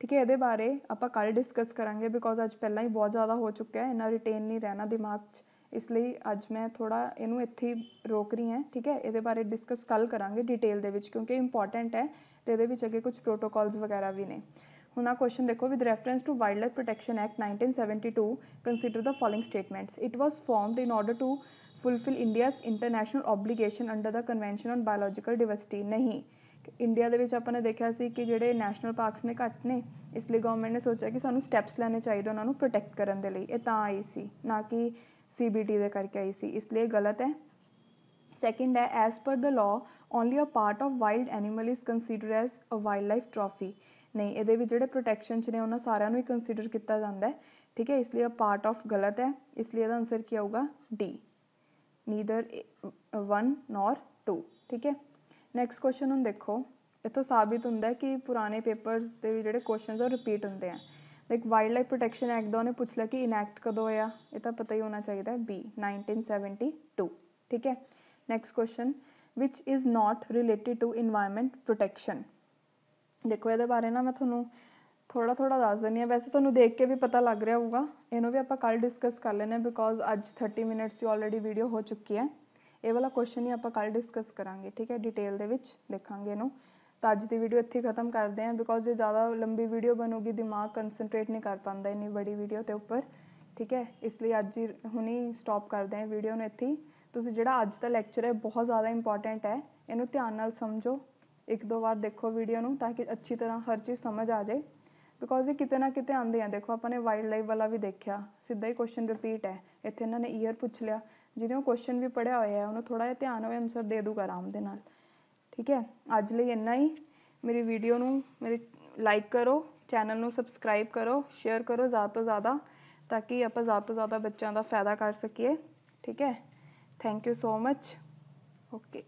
ਠੀਕ ਹੈ, ਇਹਦੇ ਬਾਰੇ ਆਪਾਂ ਕੱਲ੍ਹ ਡਿਸਕਸ ਕਰਾਂਗੇ, ਬਿਕੋਜ਼ ਅੱਜ ਪਹਿਲਾਂ ਹੀ ਬਹੁਤ ਜ਼ਿਆਦਾ ਹੋ ਚੁੱਕਿਆ, ਇੰਨਾ ਰਿਟੇਨ ਨਹੀਂ ਰਹਿਣਾ ਦਿਮਾਗ 'ਚ, ਇਸ ਲਈ ਅੱਜ ਮੈਂ ਥੋੜ੍ਹਾ ਇਹਨੂੰ ਇੱਥੇ ਹੀ ਰੋਕ ਰਹੀ ਹਾਂ। ਠੀਕ ਹੈ, ਇਹਦੇ ਬਾਰੇ ਡਿਸਕਸ ਕੱਲ੍ਹ ਕਰਾਂਗੇ ਡਿਟੇਲ ਦੇ ਵਿੱਚ, ਕਿਉਂਕਿ ਇੰਪੋਰਟੈਂਟ ਹੈ ਅਤੇ ਇਹਦੇ ਵਿੱਚ ਅੱਗੇ ਕੁਛ ਪ੍ਰੋਟੋਕੋਲਸ ਵਗੈਰਾ ਵੀ ਨੇ। ਹੁਣ ਆਹ ਕੁਐਸਚਨ ਦੇਖੋ। With reference to wild life protection act 1972 consider the following statements. It was formed in order to fulfil India's international obligation under the convention on biological diversity. ਨਹੀਂ, ਇੰਡੀਆ ਦੇ ਵਿੱਚ ਆਪਾਂ ਨੇ ਦੇਖਿਆ ਸੀ ਕਿ ਜਿਹੜੇ ਨੈਸ਼ਨਲ ਪਾਰਕਸ ਨੇ ਘੱਟ ਨੇ, ਇਸ ਲਈ ਗਵਰਨਮੈਂਟ ਨੇ ਸੋਚਿਆ ਕਿ ਸਾਨੂੰ ਸਟੈਪਸ ਲੈਣੇ ਚਾਹੀਦੇ ਉਹਨਾਂ ਨੂੰ ਪ੍ਰੋਟੈਕਟ ਕਰਨ ਦੇ ਲਈ। ਇਹ ਤਾਂ ਆਈ ਸੀ, ਨਾ ਕਿ CBD ਦੇ ਕਰਕੇ ਆਈ ਸੀ, ਇਸ ਲਈ ਗਲਤ ਹੈ। ਸੈਕਿੰਡ ਹੈ, as per the law only a part of wild animal is consider as a wild life trophy. ਨਹੀਂ, ਇਹਦੇ ਵਿੱਚ ਜਿਹੜੇ ਪ੍ਰੋਟੈਕਸ਼ਨ 'ਚ ਨੇ ਉਹਨਾਂ ਸਾਰਿਆਂ ਨੂੰ ਹੀ ਕੰਸੀਡਰ ਕੀਤਾ ਜਾਂਦਾ ਹੈ। ਠੀਕ ਹੈ, ਇਸ ਲਈ ਪਾਰਟ ਆਫ ਗਲਤ ਹੈ, ਇਸ ਲਈ ਇਹਦਾ ਆਨਸਰ ਕੀ ਆਊਗਾ, D, ਨੀਦਰ 1 nor 2। ਠੀਕ ਹੈ, ਨੈਕਸਟ ਕੁਐਸਚਨ ਹੁਣ ਦੇਖੋ। ਇੱਥੋਂ ਸਾਬਿਤ ਹੁੰਦਾ ਕਿ ਪੁਰਾਣੇ ਪੇਪਰਸ ਦੇ ਵੀ ਜਿਹੜੇ ਕੁਐਸਚਨਸ ਉਹ ਰਿਪੀਟ ਹੁੰਦੇ ਆ। Like wild life protection act ਦਾ ਉਹਨੇ ਪੁੱਛ ਲਿਆ ਕਿ ਇਨੈਕਟ ਕਦੋਂ ਹੋਇਆ, ਇਹ ਤਾਂ ਪਤਾ ਹੀ ਹੋਣਾ ਚਾਹੀਦਾ, B, 1972। ਠੀਕ ਹੈ, next question, which is not related to environment protection. ਦੇਖੋ, ਇਹਦੇ ਬਾਰੇ ਨਾ ਮੈਂ ਤੁਹਾਨੂੰ ਥੋੜ੍ਹਾ ਦੱਸ ਦਿੰਦੀ ਹਾਂ। ਵੈਸੇ ਤੁਹਾਨੂੰ ਦੇਖ ਕੇ ਵੀ ਪਤਾ ਲੱਗ ਰਿਹਾ ਹੋਊਗਾ, ਇਹਨੂੰ ਵੀ ਆਪਾਂ ਕੱਲ੍ਹ ਡਿਸਕਸ ਕਰ ਲੈਂਦੇ ਹਾਂ, ਬਿਕੋਜ਼ ਅੱਜ 30 ਮਿੰਟਸ ਦੀ ਆਲਰੇਡੀ ਵੀਡੀਓ ਹੋ ਚੁੱਕੀ ਹੈ। ਇਹ ਵਾਲਾ ਕੁਐਸਚਨ ਹੀ ਆਪਾਂ ਕੱਲ੍ਹ ਡਿਸਕਸ ਕਰਾਂਗੇ। ਠੀਕ ਹੈ, ਡਿਟੇਲ ਦੇ ਵਿੱਚ ਦੇਖਾਂਗੇ ਇਹਨੂੰ। ਤਾਂ ਅੱਜ ਦੀ ਵੀਡੀਓ ਇੱਥੇ ਹੀ ਖਤਮ ਕਰਦੇ ਹਾਂ, ਬਿਕੋਜ਼ ਜੇ ਜ਼ਿਆਦਾ ਲੰਬੀ ਵੀਡੀਓ ਬਣੂਗੀ ਦਿਮਾਗ ਕੰਸਨਟਰੇਟ ਨਹੀਂ ਕਰ ਪਾਉਂਦਾ ਇੰਨੀ ਬੜੀ ਵੀਡੀਓ ਦੇ ਉੱਪਰ। ਠੀਕ ਹੈ, ਇਸ ਲਈ ਅੱਜ ਹੀ ਹੁਣੀ ਸਟੋਪ ਕਰਦੇ ਹਾਂ ਵੀਡੀਓ ਨੂੰ ਇੱਥੇ ਹੀ। ਤੁਸੀਂ ਜਿਹੜਾ ਅੱਜ ਦਾ ਲੈਕਚਰ ਹੈ ਬਹੁਤ ਜ਼ਿਆਦਾ ਇੰਪੋਰਟੈਂਟ ਹੈ, ਇਹਨੂੰ ਧਿਆਨ ਨਾਲ ਸਮਝੋ, 1-2 ਵਾਰ ਦੇਖੋ ਵੀਡੀਓ ਨੂੰ, ਤਾਂ ਕਿ ਅੱਛੀ ਤਰ੍ਹਾਂ ਹਰ ਚੀਜ਼ ਸਮਝ ਆ ਜਾਏ, ਬਿਕੋਜ਼ ਇਹ ਕਿਤੇ ਨਾ ਕਿਤੇ ਆਉਂਦੇ ਆ। ਦੇਖੋ, ਆਪਾਂ ਨੇ ਵਾਈਲਡ ਲਾਈਫ ਵਾਲਾ ਵੀ ਦੇਖਿਆ, ਸਿੱਧਾ ਹੀ ਕੁਐਸਚਨ ਰਿਪੀਟ ਹੈ। ਇੱਥੇ ਇਹਨਾਂ ਨੇ ਈਅਰ ਪੁੱਛ ਲਿਆ, ਜਿਹਨੇ ਉਹ ਕੁਐਸਚਨ ਵੀ ਪੜ੍ਹਿਆ ਹੋਇਆ ਉਹਨੂੰ ਥੋੜ੍ਹਾ ਜਿਹਾ ਧਿਆਨ ਹੋਵੇ, ਆਨਸਰ ਦੇ ਦੂਗਾ ਆਰਾਮ ਦੇ ਨਾਲ। ਠੀਕ ਹੈ, ਅੱਜ ਲਈ ਇੰਨਾ ਹੀ। ਮੇਰੀ ਵੀਡੀਓ ਨੂੰ ਲਾਈਕ ਕਰੋ, ਚੈਨਲ ਨੂੰ ਸਬਸਕ੍ਰਾਈਬ ਕਰੋ, ਸ਼ੇਅਰ ਕਰੋ ਜ਼ਿਆਦਾ ਤੋਂ ਜ਼ਿਆਦਾ, ਤਾਂ ਕਿ ਆਪਾਂ ਜ਼ਿਆਦਾ ਤੋਂ ਜ਼ਿਆਦਾ ਬੱਚਿਆਂ ਦਾ ਫਾਇਦਾ ਕਰ ਸਕੀਏ। ਠੀਕ ਹੈ, thank you so much. Okay.